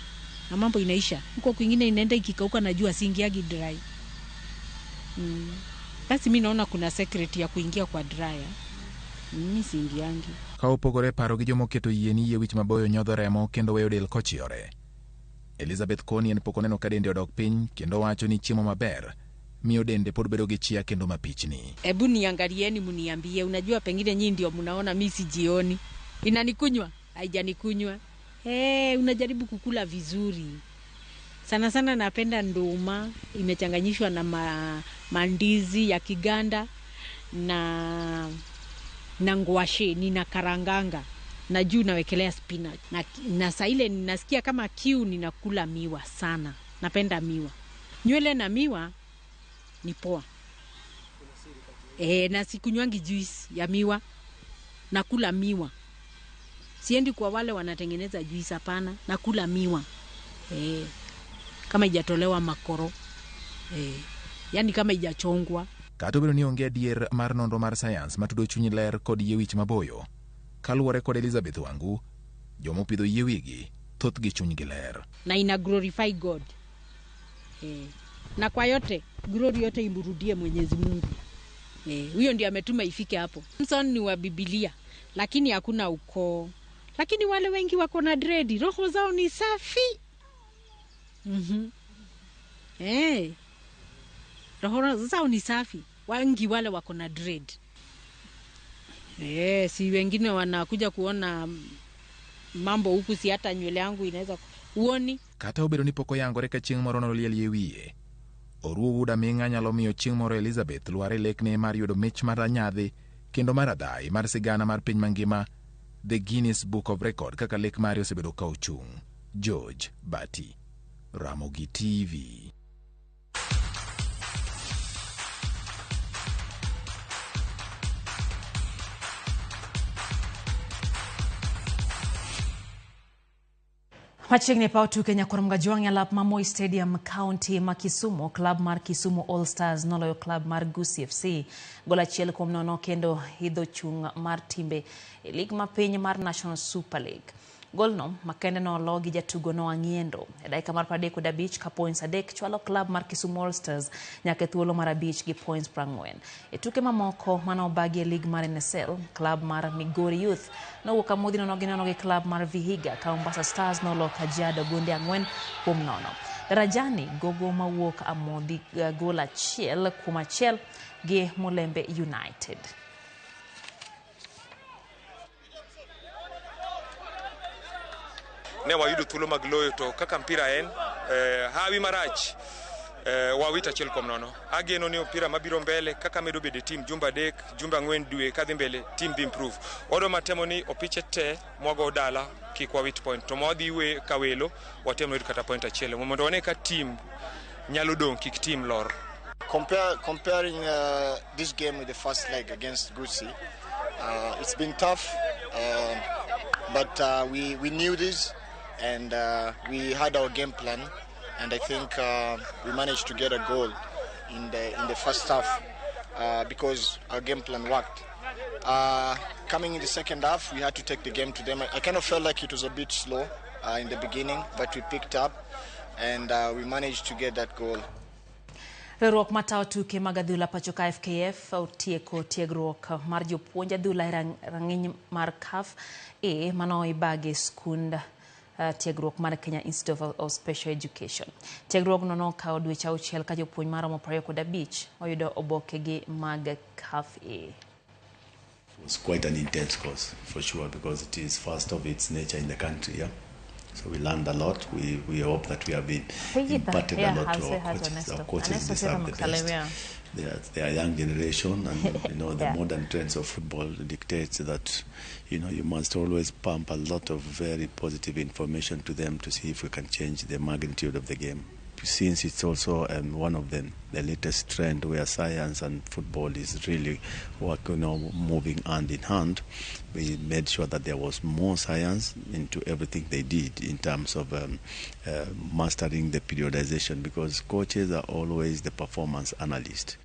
na mambo inaisha. Huko kwingine inaenda ikikauka na jua siingiagi dry. Basi mimi naona kuna secret ya kuingia kwa dryer. Mimi siingiangi. Ka opogore paro gi jomoketo yie ni yie wich maboyo nyodho remo kendo weyo del kochiore. Elizabeth koni en pok oneno ka dende odok piny kendo wacho ni chiemo maber miyo dende pod bedo gi chia kendo mapichni. Hebu niangalieni mniambie, unajua pengine nyinyi ndio mnaona mimi sijioni. Inanikunywa? Haijanikunywa. Unajaribu kukula vizuri. Sana sana napenda nduma imechanganyishwa na mandizi ya Kiganda na ngwashe nina karanganga na juu nawekelea spinach na saa ile ninasikia kama kiu ninakula miwa sana. Napenda miwa. Nywele na miwa ni poa. Na sikunywangi juice ya miwa. Nakula miwa. Siendi kwa wale wanatengeneza juice, hapana. Nakula miwa. Kama haijatolewa makoro. Yani kama haijachongwa. Kata obedo ni onge adier mar nonro mar sayans matudo chuny ler kod yie wich maboyo. Kaluwore kod Elizabeth Wangu, jomo pidho yie wigi thoth gi chuny gi ler. Na ina glorify God. Na kwa yote, glory yote imrudie Mwenyezi Mungu. Huyo ndiye ametuma ifike hapo. Samson ni wa Biblia, lakini hakuna ukoo. Lakini wale wengi wako na dread, roho zao ni safi. Roho zao ni safi. Wengi wale wako na dread. Si wengine wanakuja kuona mambo huku, si hata nywele yangu inaweza uoni. Kata obedo ni poko yangore ka chieng' moro noliel yie wiye. Oruo wuda minga nyalo miyo chieng' moro Elizabeth luare lekne mar yudo mich mar nyadhi kendo mar adhai mar sigana mar piny mangima The Guinness Book of Record kaka lek mari osebedo ka ochung'. George Bati, Ramogi TV. Machiegni pa tuke nyakorom Jwang' alap ma Moi Stadium County ma Kisumu, klab mar Kisumu All Stars noloyo klab mar Gusii FC gol 1-0 kendo hidho chung' mar timbe e lig ma piny mar National Super League. Golno makende no logi jatugo no Angiendo e dakika mar 35 ka points 3 chwalo klab mar Kisumu All Stars nyaka thuolo mar 5 gi points 40. E tuke mamoko mano bagi e lig mar NSL, klab mar Migori Youth no wuok amodhi nono gi klab mar Vihiga ka Mombasa Stars no lo Kajiado gunde 4-0. Darajani gogo mawuok amodhi gol 1-1 gi Mulembe United. Ne wayudo thuolo mag loyo to kaka mpira en hawi marach wawita 1-0. Ageno ni opira mabiro mbele kaka medo bede team jumba 3 jumba 4 dwe kadhi mbele team dhi improve. Odo matemo ni opiche te mwago dala kik wawit point to modhi we kawelo watemo yud kata point 1 mondo wane ka team nyalo dong kik team lor. Comparing this game with the first leg against Gusii, it's been tough, but we knew this. And we had our game plan, and I think we managed to get a goal in the first half because our game plan worked. Coming in the second half, we had to take the game to them. I kind of felt like it was a bit slow in the beginning, but we picked up, and we managed to get that goal. Riwruok matao tuke mag adhula pachoka FKF otieko tiegruok mar jopuonj adhula rang'iny mar CAF mano ibage skund tiegruok mar Kenya Institute of Special Education. Tiegruok no nokawo dweche 6 ka jopuonj maromo 25 oyudo obokegi mag CAF. It was quite an intense course for sure because it is first of its nature in the country. Yeah? So we learned a lot. We hope that we have been imparted a lot to our coaches. Our coaches deserve the best. They are young generation, and the modern trends of football dictates that you must always pump a lot of very positive information to them to see if we can change the magnitude of the game. Since it's also one of the latest trend where science and football is really moving hand in hand, we made sure that there was more science into everything they did in terms of mastering the periodization, because coaches are always the performance analyst.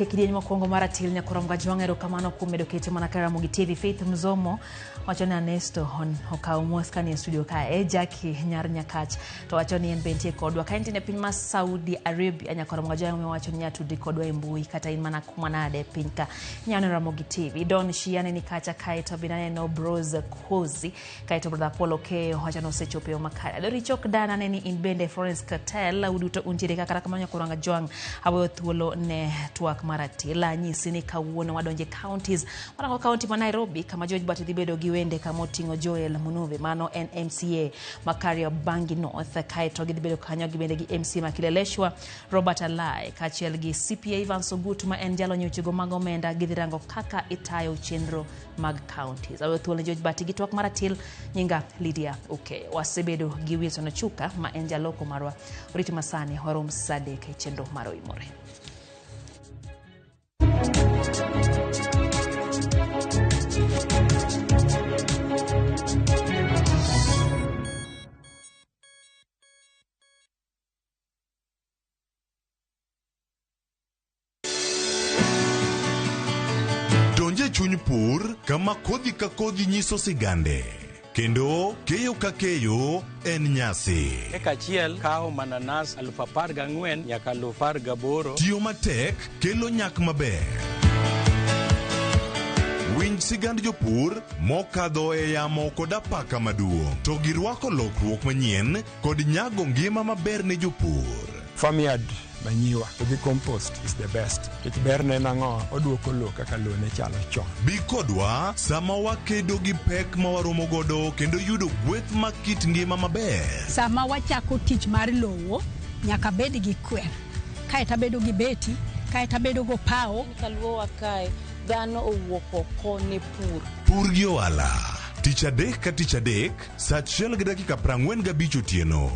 Kidieny mokwongo mar Atil nyakorom Jwang' erokamano kuom medo keto mana kar RamogiTV. Faith Mzomo wacho ni Ernesto okawo mos kani e studio ka Jackie nyar Nyakach to wacho ni en bentie kodwa ka entine piny mar Saudi Arabia. Nyakorom Jwang' wacho ni nyatudi kodwa e mbui kata in mana kuma nade piny ka nyano RamogiTV. Don Shiane ni kacha kaito binane no Bros Kozi kaito brother Polo Keo wacho no osechopo makare. Adori chok dana ne ni in bende Florence Cartel uduto untiere kaka kamano Nyakorom Jwang' aweyo thuolo ne twak mar Atil. Nyisi ni kawuono wadonje counties. Warango county ma Nairobi kama George Bati dhi bedo gi giwende kamotingo Joel Munuve mano en MCA Makario Bangi North kaeto gibedo kanyo gibende gi MC Makileleshwa Robert Alai kachiel gi CPA Ivan Sogut ma en jalo nyochego mag omenda gidhirango kaka itayo chenro mag counties. Awe thuolo George Bati gi twak maratil nyinga Lydia okay. Wasebedo gi Wilson Chuka ma en jaloko marwa Oriti Masani warom sade kai chenro maro imore. Donje chuny pur kama kodhi ka kodhi nyiso sigande. Kendo keyo ka keyo en nyasi. Eka chiel kao mananas 14,000 nyaka 18,000. Tiyo matek kelo nyak maber. Winj sigand jopur mokadho e yamo kod apaka maduong'. To girwako lokruok manyien kod nyago ngima maber ne jopur. Farmyard manyiwa the compost is the best. It berne nango oduoko lo kaka lo ne chalo chon. Bi kodwa sama wakedo gi pek ma waromo godo kendo yudo gweth makit ngima maber. Sama wachako tich mar lowo nyaka bed gi kwer. Kaeta bedo gi beti, kaeta bedo go pao. Kaluo wakae dhano owuok oko ne pur. Pur gi ohala. Tich adek ka tich adek, saa 1:45 otieno.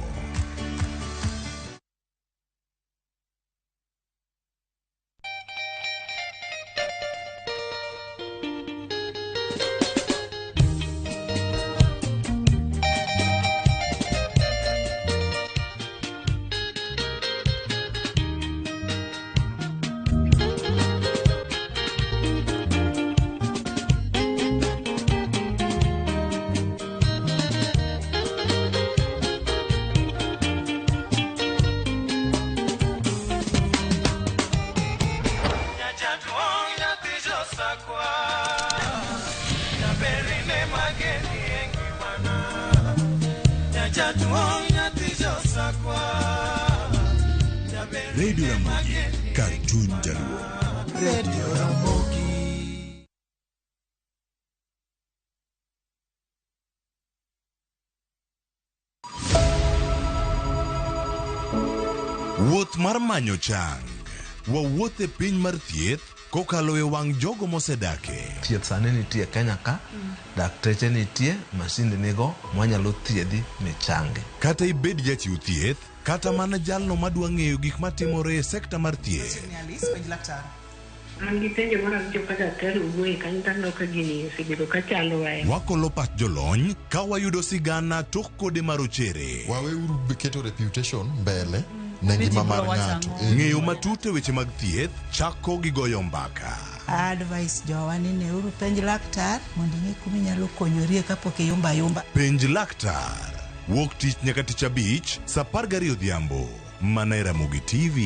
Radio Ramogi, Cartoon Jaluo. Radio Ramogi. Wuoth mar manyo chang. Wawuoth e piny mar thieth kokalo e wang' jogo mosedake. Thieth sani nitie Kenya ka, dakteche nitie, masinde nigo mwanyalo thiedhi michange. Kata ibed jachiw thieth, kata mana jalno madwa ng'eyo gik matimore e sekta mar thieth. An gi penjo mara gi joka daktari uwe kanitano ka gini osebedo ka chalo wae. Wakolo pat jolony ka wayudo sigana tok kode marochere. Waweuru keto reputation mbele ne ngima mar ng'ato. Ng'eyo matut e weche mag thieth chako gi goyo mbaka. Advice jowani ne uru penj laktar mondo ing'e kuma inyalo konyorie kapok iyumba yumba. Penj laktar. Wuok tich nyaka tich abich, saa 12 odhiambo. Mana e RamogiTV.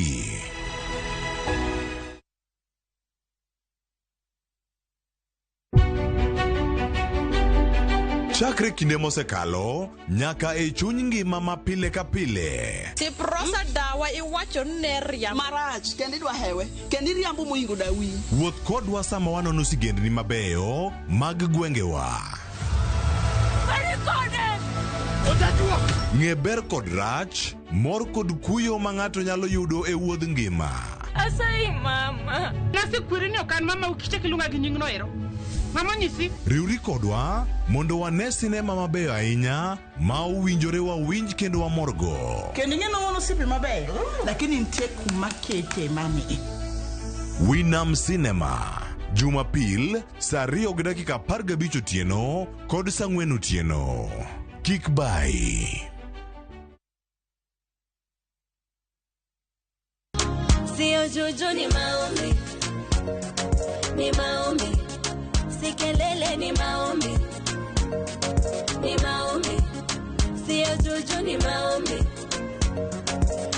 Chakre kinde mosekalo, nyaka e chuny ngima ma pile ka pile. Tiprosa dawa iwacho neria marach, kendi dwa hewe, kendi riambo moingo dawi. Wuoth kodwa sama wanono sigendni mabeyo mag gwengewa. Ng'e ber kod rach, mor kod kuyo ma ng'ato nyalo yudo e wuodh ngima. Asai mama. Nasi kwiri ni okan mama ukiche kilunga gi nying noero. Mama nyisi. Riuri kodwa mondo wane sinema mabeyo ahinya ma uwinjore wawinj kendo wamorgo. Kendi ng'eno wono sipi mabeyo, lakini nitie kuma kete mami. Winam Cinema. Jumapil, saa 2:15 otieno kod saa 4 otieno. Kik bai. Sio juju ni maombi. Ni maombi. Sikelele ni maombi. Ni maombi. Sio juju ni maombi.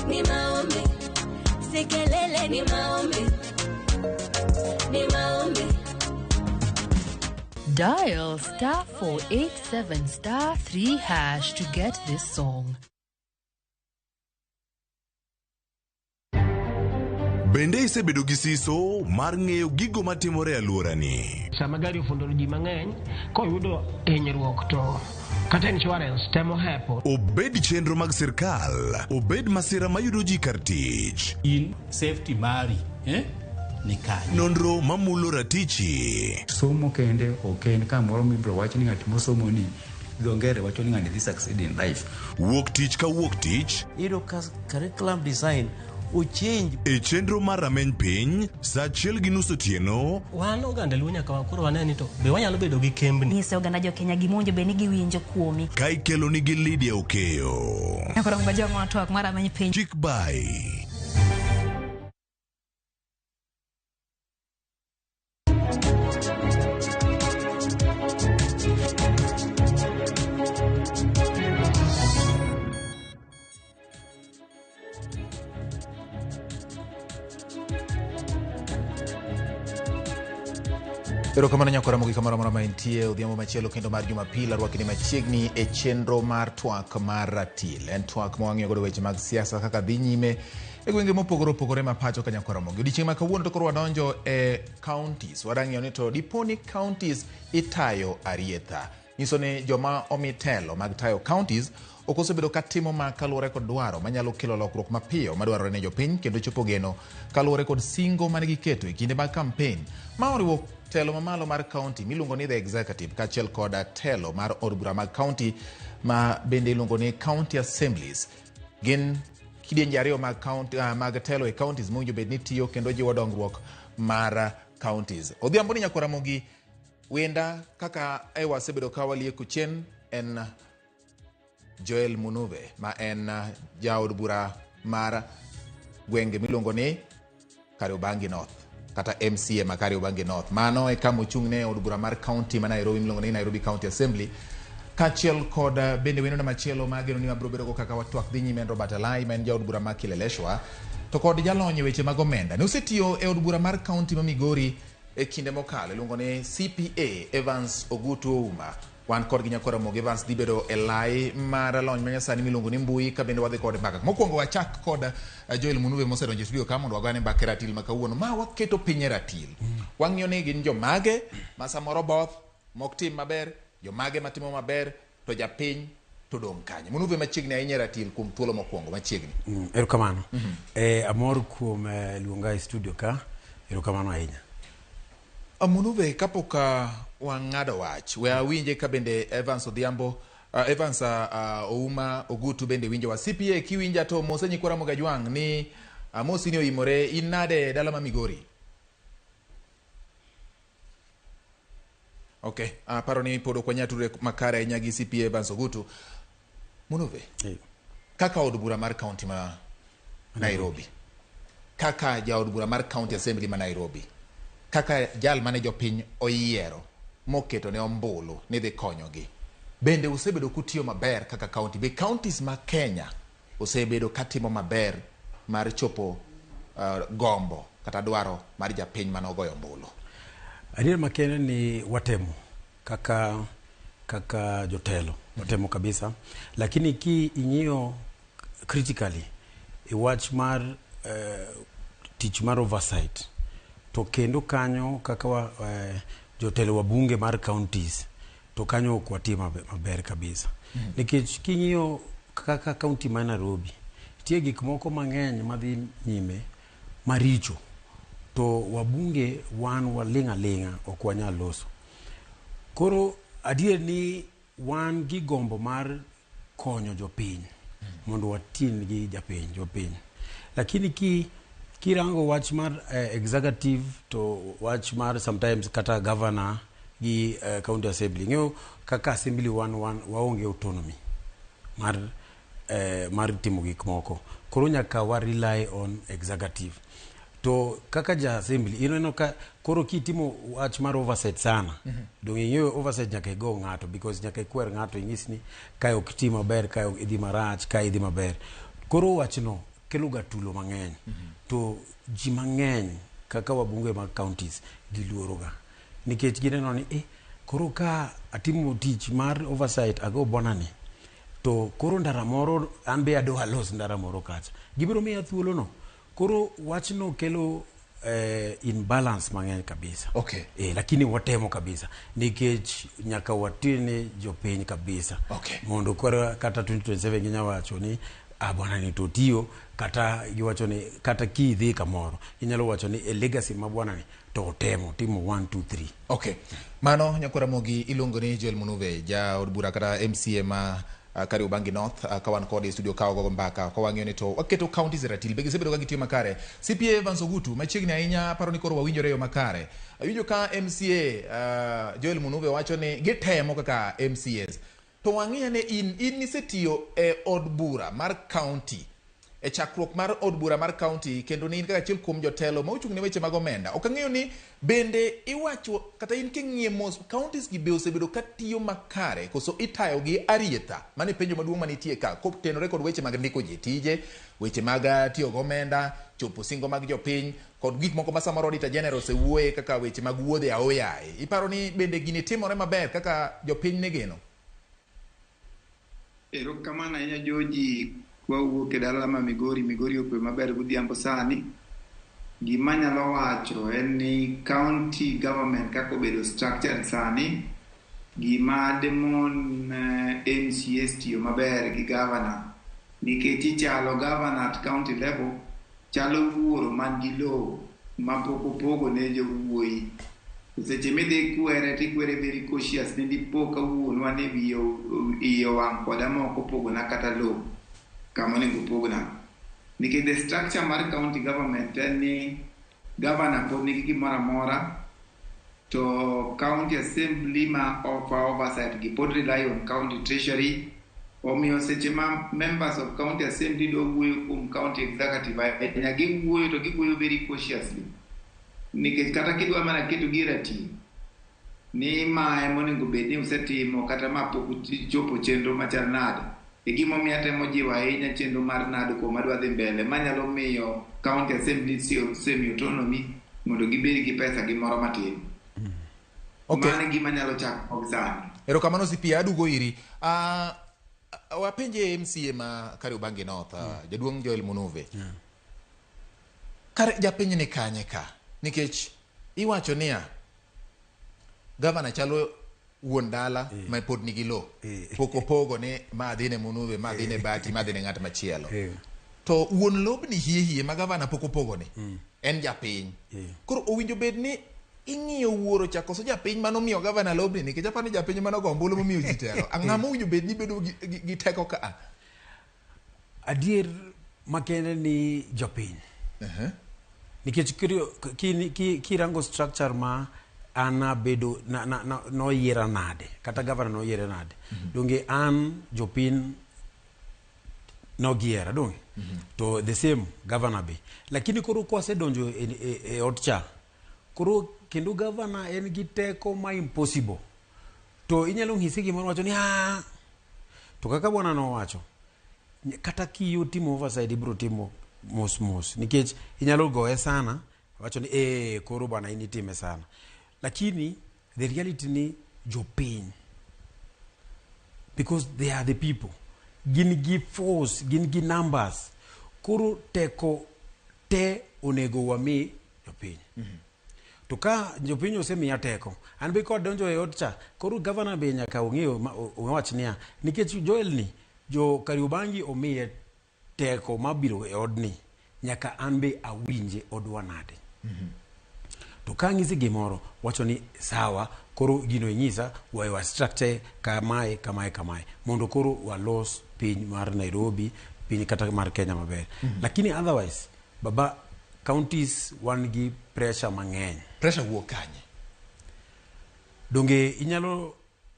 Ni maombi. Sikelele ni maombi. Ni maombi. Dial *487*3# to get this song. Bende isebedo gi siso mar ng'eyo gigo matimore e alworani. Sama gari ofundoro ji mang'eny, koyudo hinyruok to kata insurance temo hepo. Obed chenro mag sirkal, obed masira mayudo ji kar tich. In safety mari, ni kanye. Nonro mamulo ratichi. Somo kende oken kamoro mibro wach ni ng'at mosomo ni dongere wacho ni ng'ani dhi succeed in life. Wuok tich ka wuok tich. Iro curriculum design uchinj. E chenro mar rameny piny, sa 1:30 otieno. Wan oganda luo nyaka wakoro waneni to be wanyalo bedo gi kembni. Nyise oganda jo Kenya gimonjo be ni giwinjo kuomi. Ka ikelo nigi Lydia Okeyo. Nyakoro mbajo ng'atwak mar rameny piny. Chik by Erokamano nyakora Ramogi kamoro amora maintie odhiambo machielo kendo mar Jumapil arwakni machiegni e chenro mar twak mar ratil. En twak mawang'iyo godo weche mag siasa kaka dhi nyime e gwenge mopogore opogore ma pacho ka nyakora Ramogi. Odiochieng' ma kawuono to koro wadonjo e counties. Wadang'iyo ni to diponi counties itayo arietha. Nyiso ni joma omi telo mag tayo counties ok osebedo ka timo ma kaluwore kod dwaro manyalo kelo lokruok mapiyo madwarore ne jopiny kendo chopo geno kaluwore kod singo mane giketo e kinde mag campaign ma oriwo telo mamalo mar county miluongo ni the executive kaachiel kod telo mar od bura mag county ma bende iluongo ni county assemblies. Gin kidienje ariyo mag county mag telo e counties mowinjo bed ni tiyo kendo jiwo dongruok mar counties. Odhiambo ni nyakora Ramogi wenda kaka wasebedo ka walieko chien en Joel Munuve ma en jaod bura mar gwenge miluongo ni Kariobangi North kata MCA ma Kariobangi North. Mano e kama ochung'ne od bura mar county ma Nairobi miluongo ni Nairobi County Assembly. Kaachiel kod bende wendo machielo mageno ni wabiro bedo go kaka watwak dhi nyime en Robert Alai ma en jaod bura mar Kileleshwa to kod jalony e weche mag omenda. Ne osetiyo e od bura mar county ma Migori e kinde mokalo iluongo ni CPA Evans Ogutu Ouma. Wan kod gi nyakora Ramogi Evans dhi bedo e lai mar lony manyasani miluongo ni mbui ka bende wadhi kod mbaka. Mokwongo wachak kod Joel Munuve mosedonjo e studio ka mondo wagane mbaka ratil ma kawuono ma waketo piny e ratil. Wang'iyo ni gin jomage ma samoro both mok tim maber, jomage matimo maber to japiny to dong' kanye. Munuve machiegni ahinya ratil kuom thuolo mokwongo machiegni. Erokamano. Amor kuom luonga e studio ka. Erokamano ahinya. Munuve kapok wang'ado wach we awinje ka bende Evans Odhiambo Evans Ouma Ogutu bende winjo wa CPA kiwinja to mose nyikora Mogajwang ni mosi ni oimore inade dala ma Migori. Okay, paro ni podo kwa nyature makara ahinya gi CPA Evans Ogutu. Munuve kaka od bura mar county ma Nairobi, kaka jaod bura mar county assembly ma Nairobi, kaka jal mane jopiny oyiero moketo ne ombulu ni dhi konyogi, bende osebedo kutiyo maber kaka county be counties ma Kenya osebedo katimo maber mar chopo gombo kata dwaro mar japiny mane ogoyo ombulu. Adier makene ni watemo kaka jotelo watemo kabisa, lakini ki ing'iyo critically e wach mar tich mar oversight to kendo kanyo kaka jotelo wa bunge mar counties to kanyo ok watima maber kabisa. Nikech king'iyo kaka county ma Nairobi tie gik moko mang'eny madhi nyime maricho to wabunge wan walinga ok wanyal loso. Koro adier ni wan gi gombo mar konyo jopiny mondo watin gi jopiny, lakini kirango wach mar executive to wach mar sometimes kata governor gi county assembly ng'eyo kaka assembly waonge autonomy mar timo gik moko, koro nyaka wa rely on executive. To kaka ja assembly ineno ka koro kitimo wach mar oversight sana dong ing'eyo oversight nyaka igo ng'ato because nyaka ikwer ng'ato inyis ni kae ok ti maber, kae ok idhi marach, kae idhi maber. Koro wachno kelo gatulo mang'eny to ji mang'eny kaka wabunge mag counties giluoroga nikech gineno ni koro ka atimo tich mar oversight ago bonani to koro ndara moro an be ado alos ndara moro kacha, gibiro miya thuolo no Koro wachno kelo imbalance mang'eny kabisa. Okay. Lakini watemo kabisa nikech nyaka watine jopiny kabisa. Okay. Mondo koro kata 2027 ginya wacho ni bwana ni totio kata giwacho ni kata kidhi kamoro inyalo wacho ni legacy ma bwana ni to temo timo 1 2 3. Okay. Mano nyakora Mogi iluongo ni Joel Munuve ja od bura kata MCA ma Kariobangi North kawan kod studio kawo gogo mbaka ko wang'eyo ni to waketo counties ratil be gisebedo ka gitiyo makare. CPA Vansogutu machiegni ahinya paro ni koro wawinjore yo makare. Awinjo ka MCA Joel Munuve wacho ni gitemo kaka MCAs. To wang'eyo ne in nisetiyo e od bura mar county e chakruok mar od bura mar county kendo ni in kaka achiel kuom jotelo ma ochung' ne weche mag omenda. Ok ang'eyo ni bende iwacho kata in king'iyo mos counties gi be osebedo ka tiyo makare koso itayo gi arietha mane penjo maduong' manitie ka kotenore kod weche mag ndiko ji tije, weche mag tiyo gomenda, chopo singo mag jopiny kod gik moko ma samoro Auditor General osewuoye kaka weche mag wuodhe aoyaye. Iparo ni bende gini timore maber kaka jopiny ne geno? Erokamano ahinya Joji, wawuok e dala ma Migori okwe maber godhiambo sani. Gima nyalo wacho en ni county government kako bedo structured sani, gima demon MCAs tiyo maber gi governor. Nikech ichalo governor at county level, chalo wuoro man gi low ma pok opogo ne jowuoyi. Seche midhi kwere tikwere very cautious ni dipo ka wuonwa ne iyo wang' koda moko pogona kata low kama onego pogna. Nikech the structure mar county government en ni governor pod nigi gimoro amora to county assembly ma oversight gi pod rely on county treasury. Omiyo seche ma members of county assembly do wuoyo kuom county executive giwuoyo to giwuoyo very cautiously. Nikech kata kidwa mana keto gi ratil ni ma monego bed ni usetimo kata ma pok chopo chenro machal nade e gima omiyo temo jiwo ahinya chenro mar nade ko madwa dhi mbele manyalo miyo county assembly semi autonomy mondo gibed gi pesa gimoro matin. Mano gima nyalo chako sani. Erokamano CPA adugo iri. Wapenje MCA ma Kariobangi North jaduong' Joel Munuve. Kar japiny ni kanye ka nikech iwacho niya gavana chalo wuon dala ma pod nigi lo pok opogo ni ma dhi ne Munuve ma dhi ne Bati ma dhi ne ng'at machielo to wuon lobni hie ma gavana pok opogo ni en japiny. Koro owinjo bed ni ing'iyo wuoro chako so japiny manomiyo gavana lobni nikech apani japiny manogo ombulu momiyo ji telo ang'ama owinjo bed ni bedo gi teko ka adier makende ni jopiny. Nikech kirango structure ma ana bedo no yiera nade kata governor no yiera nade donge an jopin no giera donge to the same governor be lakini koro kwase donjo e otcha koro kendo governor en gi teko ma impossible to inyalo ng'isi gimoro wacho ni to kaka bwana no wacho kata kiyo timo oversight ibro timo mos nikech inyalo goye sana wacho ni koro bwana initime sana lakini the reality ni jopiny because they are the people gin gi force gin gi numbers koro teko te onego wami jopiny to ka jopiny osemiya teko an be kod donjo e otcha koro governor be nyaka ong'eyo wach niya nikech Joel ni jo Kariobangi omiye teko mabiro e odni nyaka an be awinje odwa nade to ka ng'isi gimoro wacho ni sawa koro gino inyisa wa structure kamae mondo koro walos piny mar Nairobi piny kata mar Kenya maber lakini otherwise baba counties wan gi pressure mang'eny. Pressure wuok kanye? Donge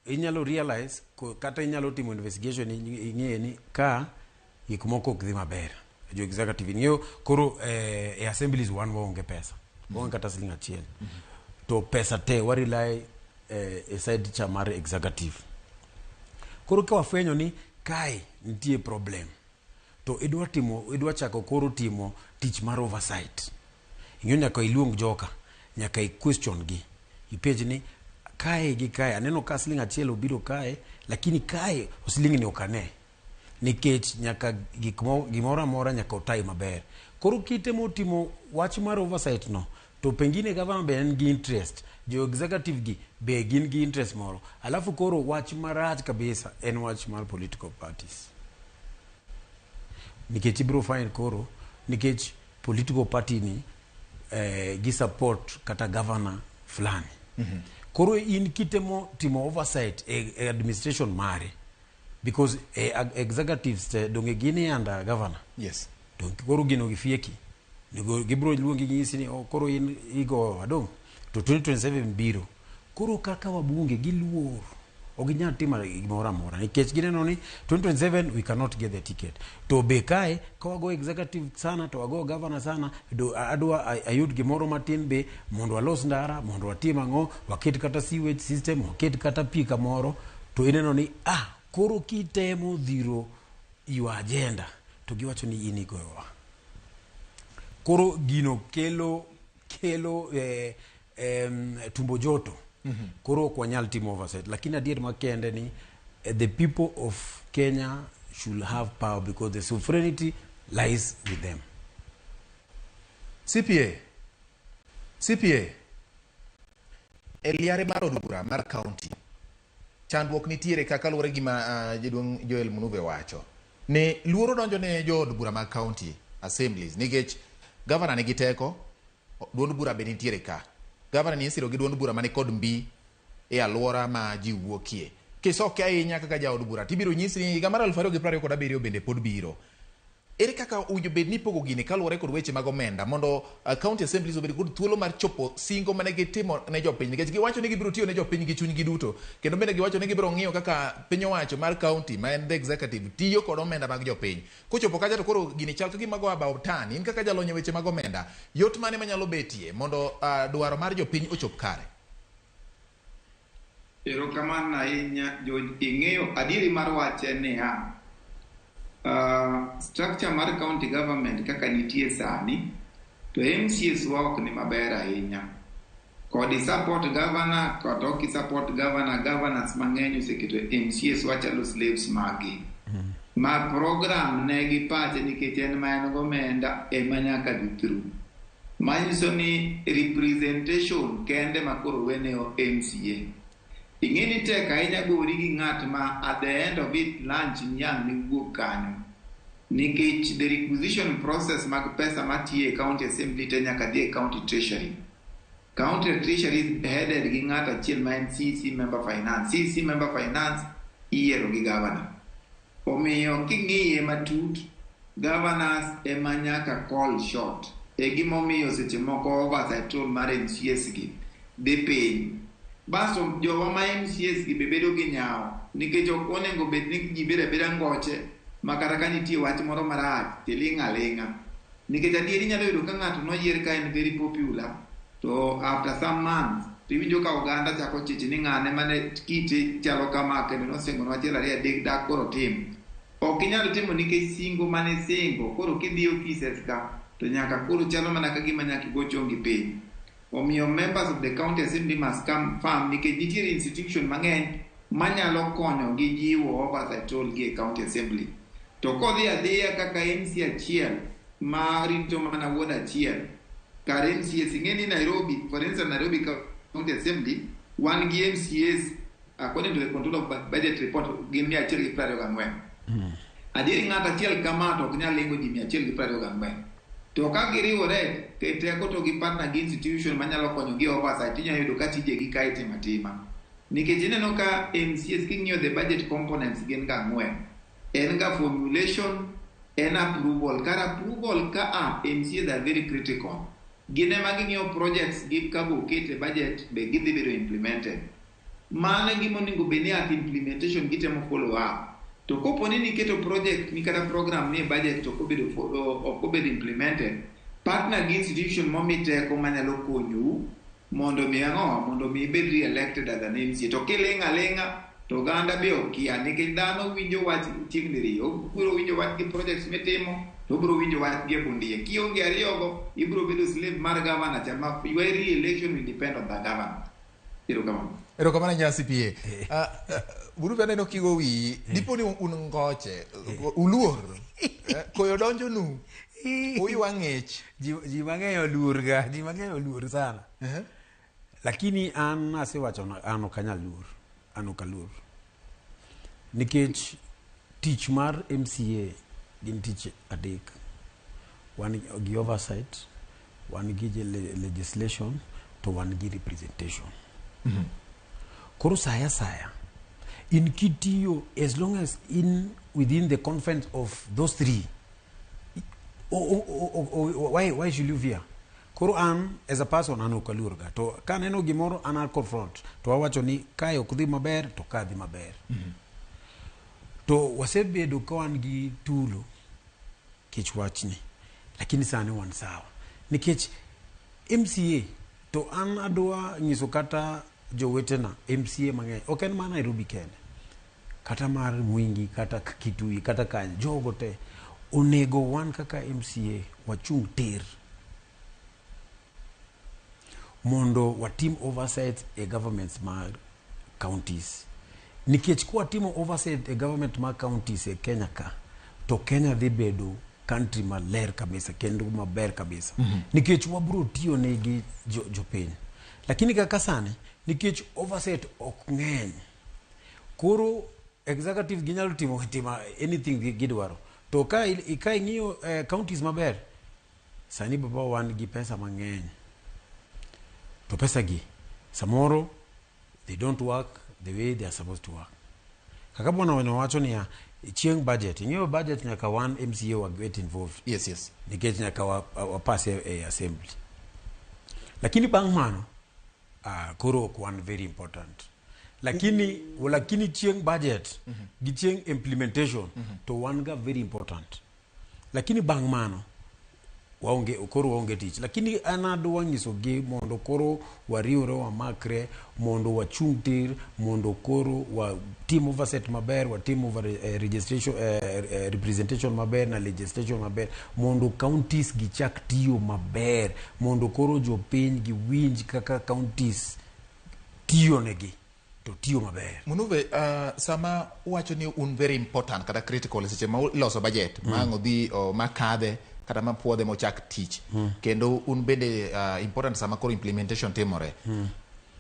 inyalo realize kata inyalo timo investigation ing'e ni ka gik moko ok dhi maber jo executive ing'eyo koro e assemblies wan waonge pesa waonge kata siling achiel to pesa te warilai e side cha mar executive koro ka wafwenyo ni kae nitie problem to idwa chako koro timo tich mar oversight ing'eyo nyaka iluong joka nyaka i question gi ipenj ni kae gi kae aneno ka siling achiel obiro kae lakini kae siling ni okane nikech nyaka gimoro amora nyaka otai maber. Koro kitemo timo wach mar oversight no, to pengine gavana be en gi interest, jo executive gi be gin gi interest moro, alafu koro wach marach kabisa en wach mar political parties. Nikech ibro fine koro, nikech political party ni gi support kata governor fulani. Koro in kitemo timo oversight administration mare, because executives donge gini under governor. Yes. Donc koro gino gifieki. Gibro luongi gisi ni koro in igo adong to 2027 biro. Koro kaka wabunge giluor. Oginya tima gimora mora. Nikech gineno ni 2027 we cannot get the ticket. To bekae ka wago executive sana to wago governor sana do adwa ayud gimoro matin be mondo alos ndara, mondo atima ngo, waket kata sewage system, waket kata pi kamoro, to ineno ni koro kitemo dhiro your agenda to giwacho ni in igowa. Koro gino kelo tumbo joto. Koro kwa nyal team oversight, lakini adier makende ni the people of Kenya should have power because the sovereignty lies with them. CPA Eliare mar od bura mar county chandruok nitiere kaka luwore gima jaduong' Joel Munuve wacho ne luoro donjo ne jo od bura mag county assemblies nikech governor nigi teko, duond bura be nitiere ka. Governor ni isiro gi duond bura mane kod mbi e alwora ma ji wuokie. Kisoke ahinya kaka jaod bura tibiro nyisi ni higa mar 2027 bende pod biro. Ere kaka ujo bed ni pogo gini kaluwore kod weche mag omenda mondo county assemblies obed kod thuolo mar chopo singo mane gitimo ne jopiny, nikech giwacho ni gibiro tiyo ne jopiny gi chunygi duto, kendo bende giwacho ni gibiro ng'iyo kaka piny owacho mar county ma en the executive tiyo kod omenda mag jopiny. Kochopo kacha to koro gini chal ka gima go about tan, in kaka jalony e weche mag omenda, yot mane manyalo betie mondo dwaro mar jopiny ochop kare? Erokamano ahinya George, ing'eyo adieri mar wache ni structure mar county government kaka nitie sani to MCS work ni maber ahinya kod support governor kod ok support governors mang'eny oseketo MCS wachalo slaves magi ma program ne gi pache nikech en ma en gomenda ema nyaka dhi through, manyiso ni representation kende makoro weneo MCA. Ing'eni tek ahinya gori gi ng'at ma at the end of it lunch nyang ni wuok kanyo, nikech the requisition process mag pesa matie county assembly te nyaka dhi county treasury. County treasury is headed gi ng'at achiel ma en CC member finance. CC member finance iyiero gi governor. Omiyo king'iye matut, governors ema nyaka call shot. E gimomiyo seche moko oversight role mar MCS gi dhi piny. Baso jowa ma MCS gi bebedo gi nyao, nikech ok onego bed ni ji bedo abeda ngoche makata ka nitie wach moro marach tiling' aling'a, nikech adieri nyalo yudo ka ng'ato noyier ka en very popular to after some months tiwinjo ka oganda chako chich ni ng'ane mane kite chalo kama kendo nosingo achiel ariyo adek dak koro tim. Ok inyalo timo nikech singo mane singo, koro kidhi offices ka to nyaka koro chalo mana ka gima nyaka igo chongi piny. Omiyo members of the county assembly must come firm nikech nitiere institution mang'eny manyalo konyo gi jiwo oversight role gi e county assembly. To kodhi adhiya kaka MC achiel ma rito mana wuod achiel, kar MCS ing'eni Nairobi, for instance Nairobi county assembly wan gi MCS according to the control of budget report gi 124. Adieri ng'at achiel kama to ok nyal lengo ji 124. To ka giriwore ke teko to gi partner gi institution manyalo konyo gi oversight, inyalo yudo ka tije gi kae matima. Nikech ineno ka MCS king'iyo the budget components gin ga 4. En ga formulation, en approval. Kar approval ka MCS are very critical. Gine ma ging'iyo projects gi ka okete budget be gidhi bedo implemented. Mano gima onego bed ni at implementation gitemo follow up. To kopo ni niketo project ni kata program ni budget to obedo implemented, partner gi institution momi teko manyalo konyu mondo mi bed re-elected as an MCA. To kiling' aling'a to ganda be okia, nikech dhano winjo wach chiegni riyo, biro winjo wach gi projects mitimo, to biro winjo wach gi bundiye. Kionge ariyogo, ibiro bedo slave mar governor chama. Your re-election will depend on the governor. Erokamano. Erokamano nyasi pie. Buru bende no kigo wi, dipo ni un ngoche, uluor. Koyo donjo nu. Uyu ang'ech. Ji mang'eyo luor ga, ji mang'eyo luor sana. Lakini an asewacho an ok anyal luor. An ok aluor. Nikech tich mar MCA gin tich adek. Wan gi oversight, wan gi legislation, to wan gi representation. Koro saya in kitiyo, as long as in within the confines of those three, why should you fear? Koro an as a person an ok aluor ga, to ka neno gimoro an al confront, to awacho ni kae ok dhi maber to ka dhi maber. To wasebedo ka wan gi tulo kech wachni, lakini sani wan sawa nikech MCA to an adwa nyiso kata jowetena MCA mang'eny, ok en mana Nairobi kende, kata mar Mwingi, kata Kitui, kata Kanye, jogo te onego wan kaka MCA wachung' tir mondo watim oversight e governments mar counties. Nikech kwa timo oversight e government mar counties e Kenya ka, to Kenya dhi bedo country maler kabisa kendo maber kabisa. Nikech wabro tiyo negi jopiny. Lakini kaka sani, nikech oversight ok ng'eny, koro executive ginyalo timo anything gidwaro. To ka ing'iyo counties maber, sani baba wan gi pesa mang'eny. To pesa gi, samoro, they don't work the way they are supposed to work. Kaka bwana wacho ni ya chieng budget, ing'eyo budget nyaka wan MCA wa get involved. Yes. Nikech nyaka wapass assembly. Lakini bang' mano, koro ok wan very important. Lakini chieng budget, gi chieng implementation, to wan ga very important. Lakini bang' mano, koro waonge tich. Lakini anadwa nyiso gi mondo koro wariwre wamakre, mondo wachung' tir, mondo koro watim oversight maber, watim registration, representation maber na legislation maber, mondo counties gichak tiyo maber, mondo koro jopiny giwinj kaka counties tiyo negi, to tiyo maber. Munuve, sama wacho ni un very important kata critical seche ma loso budget, mango dhi makadhe kata ma puodhe mochak tich, kendo un bende important sama koro implementation timore.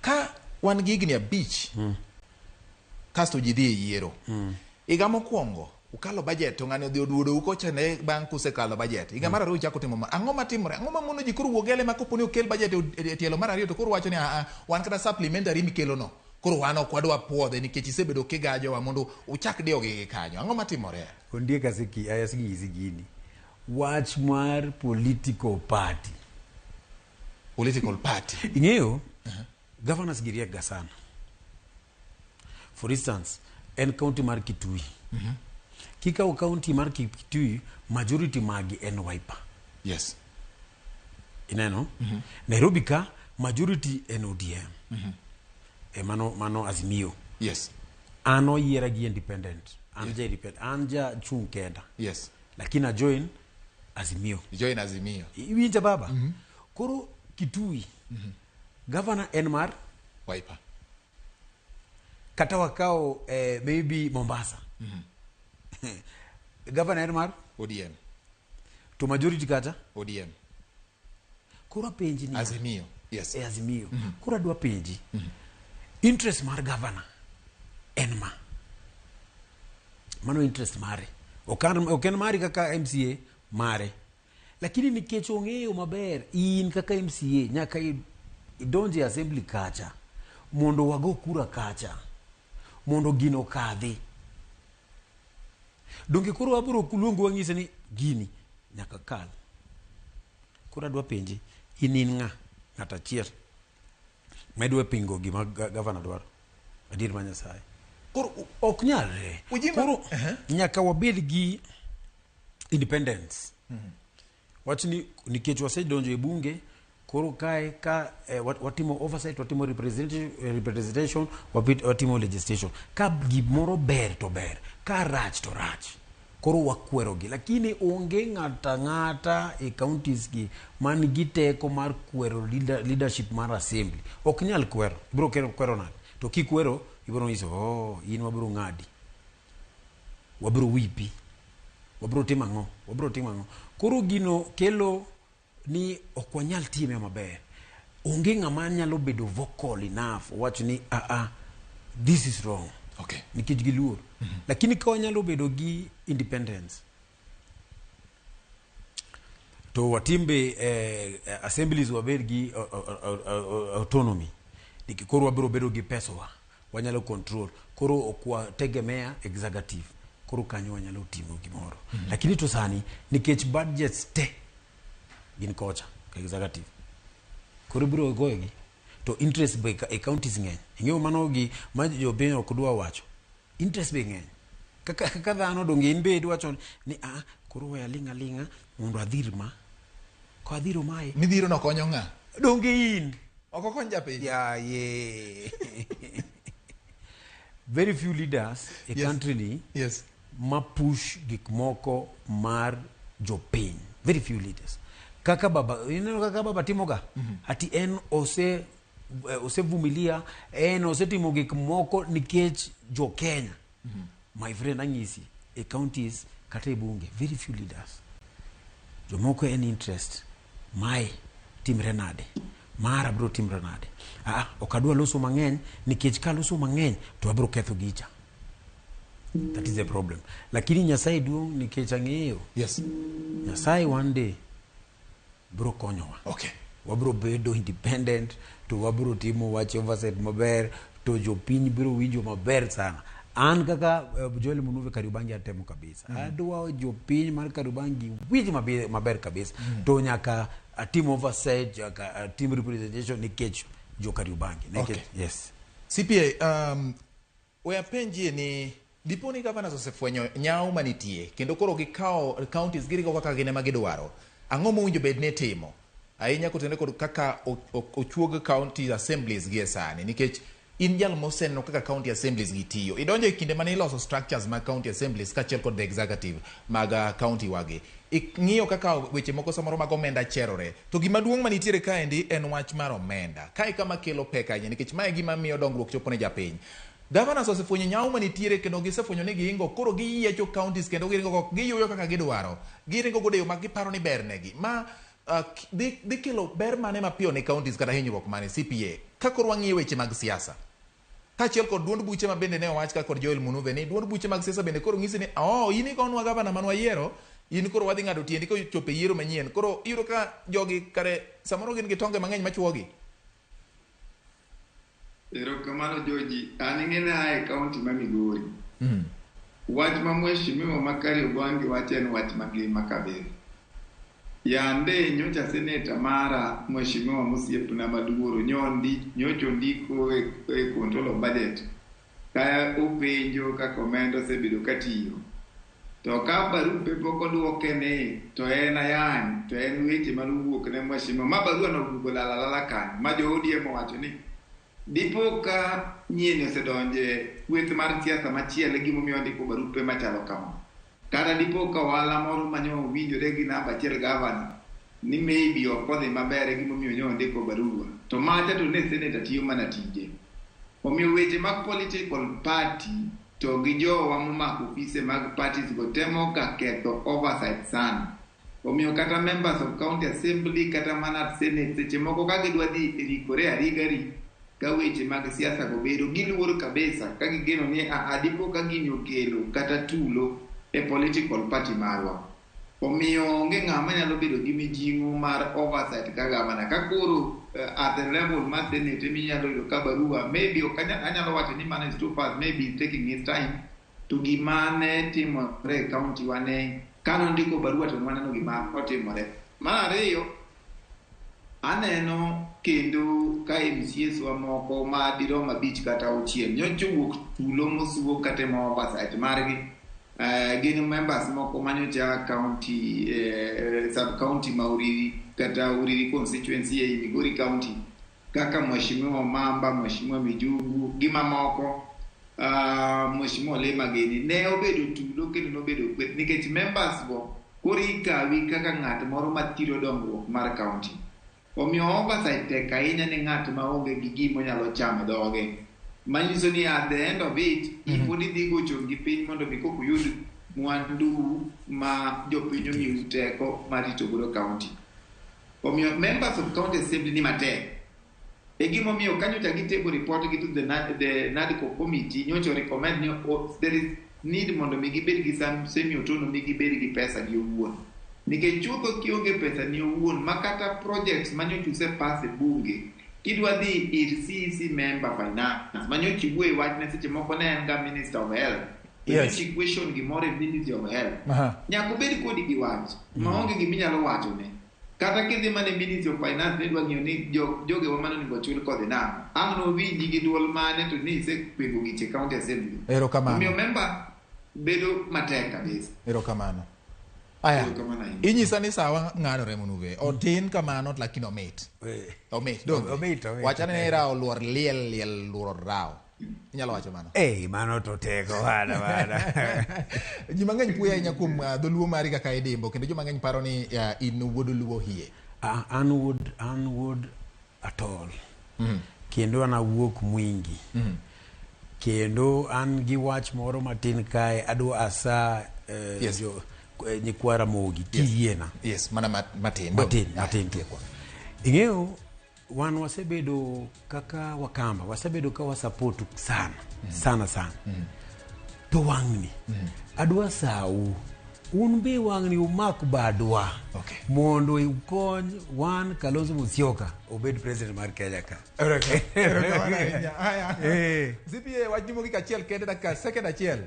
Ka wan gi higni abich, kasto ji dhi e yiero, higa mokwongo ukalo budget, to ng'ani odhi oduodo ukocha ne bang' kusekalo budget, higa mar ariyo uchako timo ang'o matimore, ang'o mamono ji koro wuogele ma koponi okel budget e tielo mar ariyo to koro wacho ni wan kata supplementary mikelo no, koro wan ok wadwa puodhe nikech isebedo kigajowa mondo uchak diyo gi kanyo, ang'o matimore? Ondiek ayasigi gini. Wach mar political party. Political party. Ing'eyo, governors giriek ga sana. For instance, en county mar Kitui. Kikaw county mar Kitui, majority magi en Wiper. Yes. Ineno? Nairobi ka, majority en ODM. Mano Azimio. Yes. Ano yiera gi independent. Anja chung kenda. Yes. Lakini join Azimio. Join Azimio. Iwinja baba. Koro Kitui. Governor Enmar Wiper. Kata wakao maybe Mombasa. Governor Enmar ODM. To majority kata ODM. Kura penji ni Azimio. Yes. Azimio. Kura dua penji. Interest mar governor Enma. Mano interest mare. Oken mari kaka MCA mare. Lakini nikech ong'eyo maber in kaka MCA nyaka idonje assembly kacha mondo wago kura kacha mondo gino kadhi. Donge koro wabro kulungu wang'ise ni gini nyaka kal. Kura dwa penji in ng'a ng'ata chier medwe pingo gima governor dwaro. Adir manyasaye. Koro ok nyalre. Koro nyaka wabed gi independence. Wachni nikech wasedonjo e bunge, koro kae ka watimo oversight, watimo representation, watimo legislation. Ka gimoro ber to ber, ka rach to rach. Koro wakwerogi. Lakini onge ng'ata e counties gi man gi teko mar kwero leadership mar assembly. Ok nyal kwero. Bro kwero nade. to kikwero ibiro nyiso in wabiro ng'adi, wabiro wipi, wabiro timo ang'o. Koro gino kelo ni ok wanyal time maber. Onge ng'ama nyalo bedo vocal enough wach ni this is wrong. Okay. Nikech giluor. Lakini ka wanyalo bedo gi independence to watimbe assemblies wabed gi autonomy. Koro wabiro bedo gi pesawa, wanyalo control. Koro okwa tegemea executive. Koro kanyo wanyalo timo gimoro. Lakini to sani nikech budgets te gin kocha ka executive. Koro biro goyogi to interest be counties ng'eny. Ing'eyo mano gi ma jopiny ok dwa wacho. Interest be ng'eny. Kaka dhano donge in be wacho ni koro we alinga mondo adhir ma. Ko adhiro mae. Midhiro no konyo ng'a? Donge in. Ok okony japiny. Yeah. Very few leaders a country ni ma push gik moko mar jopiny. Very few leaders. Kaka baba timoga ati en osevumilia, en osetimo gik moko nikech jo Kenya. My friend anyisi a counties kata e bunge very few leaders. Jo moko en interest mai timre nade, mara bro timre nade. Okadwa loso mang'eny nikech ka loso mang'eny to abro ketho gicha. That is the problem. Lakini Nyasaye duong' nikech ang'eyo. Yes. Nyasaye one day bro konyowa. Okay. Wabro bedo independent, to wabro timo wache oversight maber, to jopiny bro winjo maber sana. An kaka Joel Munuve Kariobangi atemo kabisa. Adwa jopiny mar Kariobangi winjo maber kabisa. To nyaka team oversight, nyaka team representation nikech jo Kariobangi. Okay. Yes. CPA, we apenjie ni diponi governors osefwenyo nyau manitie kendo koro gikao counties girigo kaka gine magidwaro. Ang'o mowinjo bed ne timo? Ahinya kotende kod kaka ochuog county assemblies gi sani nikech in jal mosenno kaka county assemblies gitiyo. Idonjo e kinde mane iloso structures mag county assemblies kaachiel kod the executive mag county wagi. Ing'iyo kaka weche moko samoro mag omenda cherore. To gima duong' manitiere kaendi en wach mar omenda. Kae kama kelo pek ahinya nikech mae gima miyo dongruok chopo ne japiny. Governors osefwenyo nyau manitiere kendo gisefwenyo ni gihingo koro giyiecho counties kendo giringo giyuyo kaka gidwaro. Giringo godeyo mag giparo ni ber negi. Ma dhi kelo ber mane mapiyo ne counties kata hinyruok mane CPA. Ka koro wang'iyo weche mag siasa. Kaachiel kod duond buche ma bende ne owach ka kod Joel Munuve ni duond buche mag siasa bende koro ng'isi ni in igonwa gavana manwa yiero, in koro wadhi ng'ado tiendi ko chope yiero manyien. Koro iyudo ka jogi kare samoro gin gi tonge mang'eny machuogi. Erokamano Joji, an ing'ena e kaunti ma Migori. Wach ma mheshimiwa ma Kariobangi wacho en wach magima kabisa. Yande nyocha seneta mara mheshimiwa Musiepna Maduoro nyocha ndiko e control of budget. Kaya openjo kaka omenda osebedo katiyo. To ka barupe pok oduoke ne to en ayany, to en weche manuwuok ne mheshimiwa. Ma barua no dugo lala kan ma jo ODM wacho ni dipo ka nyien osedonje kweth mar siasa machielo gimomiyo ndiko barupe machalo kama. Kata dipo ka wala moro manyo winjore gi namba achiel gavana ni maybe okodhi maber gimomiyo nyo ndiko barua. To macha to ne seneta tiyo mana tije. Omiyo weche mag political party to gi jowa momako ofise mag parties go temo ka ketho oversight sana. Omiyo kata members of county assembly kata mana senate seche moko ka gidwa dhi rikore arigari ka weche mag siasa go bedo giluoro kabisa ka gigeno ni adipo ka gini okelo kata tulo e political party marwa. Omiyo onge ng'ama nyalo bedo gi mijing'o mar oversight ka gavana ka koro at the level mar senate minyalo yudo ka barua maybe anyalo wacho ni man is too fast, maybe taking his time to gimane timore county wane kano ndiko barua to waneno gima otimore. Mar ariyo aneno kendo ka MCS wa moko ma dirom abich kata 6 nyocha wuok tulo mosuo kata mo oversight margi gin members moko manyocha county sub county Mauriri kata Uriri constituency e Migori county kaka mheshimiwa Mamba, mheshimiwa Mijugu gima moko mheshimiwa Lemageni ne obedo tulo kendo nobedo kweth nikech members go kori kawi kaka ng'at moro matiro dongruok mar county. Omiyo oversight tek ahinya ni ng'at ma onge gi gimo nyalo chamo dhoge. manyiso ni at the end of it ipodi dhi gocho gi piny mondo mi kok yud mwandu ma jopiny omiu teko mar rito godo county. Omiyo members of county assembly ni matek. E gimomiyo kanyocha gitego report gi to the NADCO committee nyocha recommend ni there is need mondo mi gibed gi semi autonomy, gibed gi pesa gi owuon. Nikech chutho kionge pesa ni owuon makata projects manyocha usepase bunge kidwa dhi ir CEC member finance manyocha iwuoye wachne seche moko ne en ga minister of health. Yes. Question gimore ministry of health. Nyaka bed kodi gi wach maonge giminyalo wacho ne. Kata kidhi mane ministry of finance ne dwa ng'iyo ni joge wa mano nigo chul kodhi nang'o. Ang' nowinji gi duol mane to ni isepengo giche county assembly. Erokamano. Omiyo member bedo matek kabisa. Erokamano. Aya, inyisa ni sawa ng'ado Ramogi. Otin kamano lakini omit. Omit. Wachane ni ra oluor liel luor rao. Inyalo wacho mano. Mano to teko bana. Ji mang'eny puya ahinya kuom dholuo mari kaka idimbo kendo ji mang'eny paro ni in wuod luo hie. An wuod atol. Kendo an awuok Mwingi. Kendo an gi wach moro matin kae adwa asa nyikwa Ramogi kiyiena. Yes, mana matin tiekwa. Ing'eyo wan wasebedo kaka Wakamba, wasebedo ka wasupport sana. To wang'ni adwa sau un be wang'ni umak badwa mondo ukony wan Kalonzo Musyoka obed president mar Kenya ka. Zipie wajimo gi kachiel kende dakika second achiel.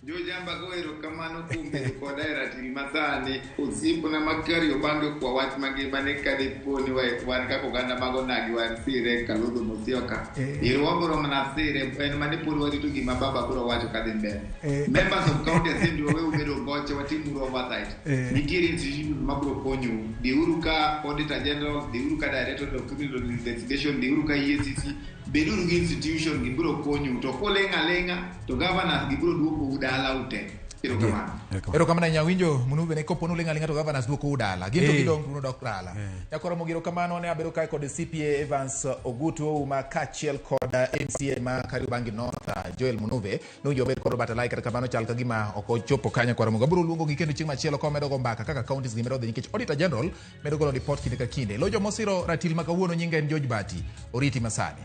Jojamba goero kamano kumbe koda ratiri masani usipo na makari obange kwa wach mangima ne kade poni wan kako ganda mago nagi wan sire Kalonzo Musyoka. Irwaboro mana sire en mane poni warito gima baba bro wacho kadhi mbele. Members of county assembly we ubedo goche watimu oversight. Nitiere institution mabro konyo. Diuru ka auditor general, diuru ka director of criminal investigation, diuru ka EACC. Beduru gi institution gibro konyo to kolenga to governors gibro duoko udala ute. Erokamano nyawinjo Munube ne kopo nulenga to governors duoko udala. Ginto gidong nuno dok dala. Yakora mogiro kamano ne abedo kai kod CPA Evans Ogutu uma kachiel kod MCA ma Kariobangi North Joel Munube no jobe kod batalai kata kamano chal kagima oko chopo kanya kwa Ramogi. Bro luongo gi kendo chieng' machielo ko medo go mbaka kaka counties gi medo dhi nikech auditor general medo golo report kinde ka kinde. Lojo mosiro ratil makawuono nyinge en George Bati oriti masani.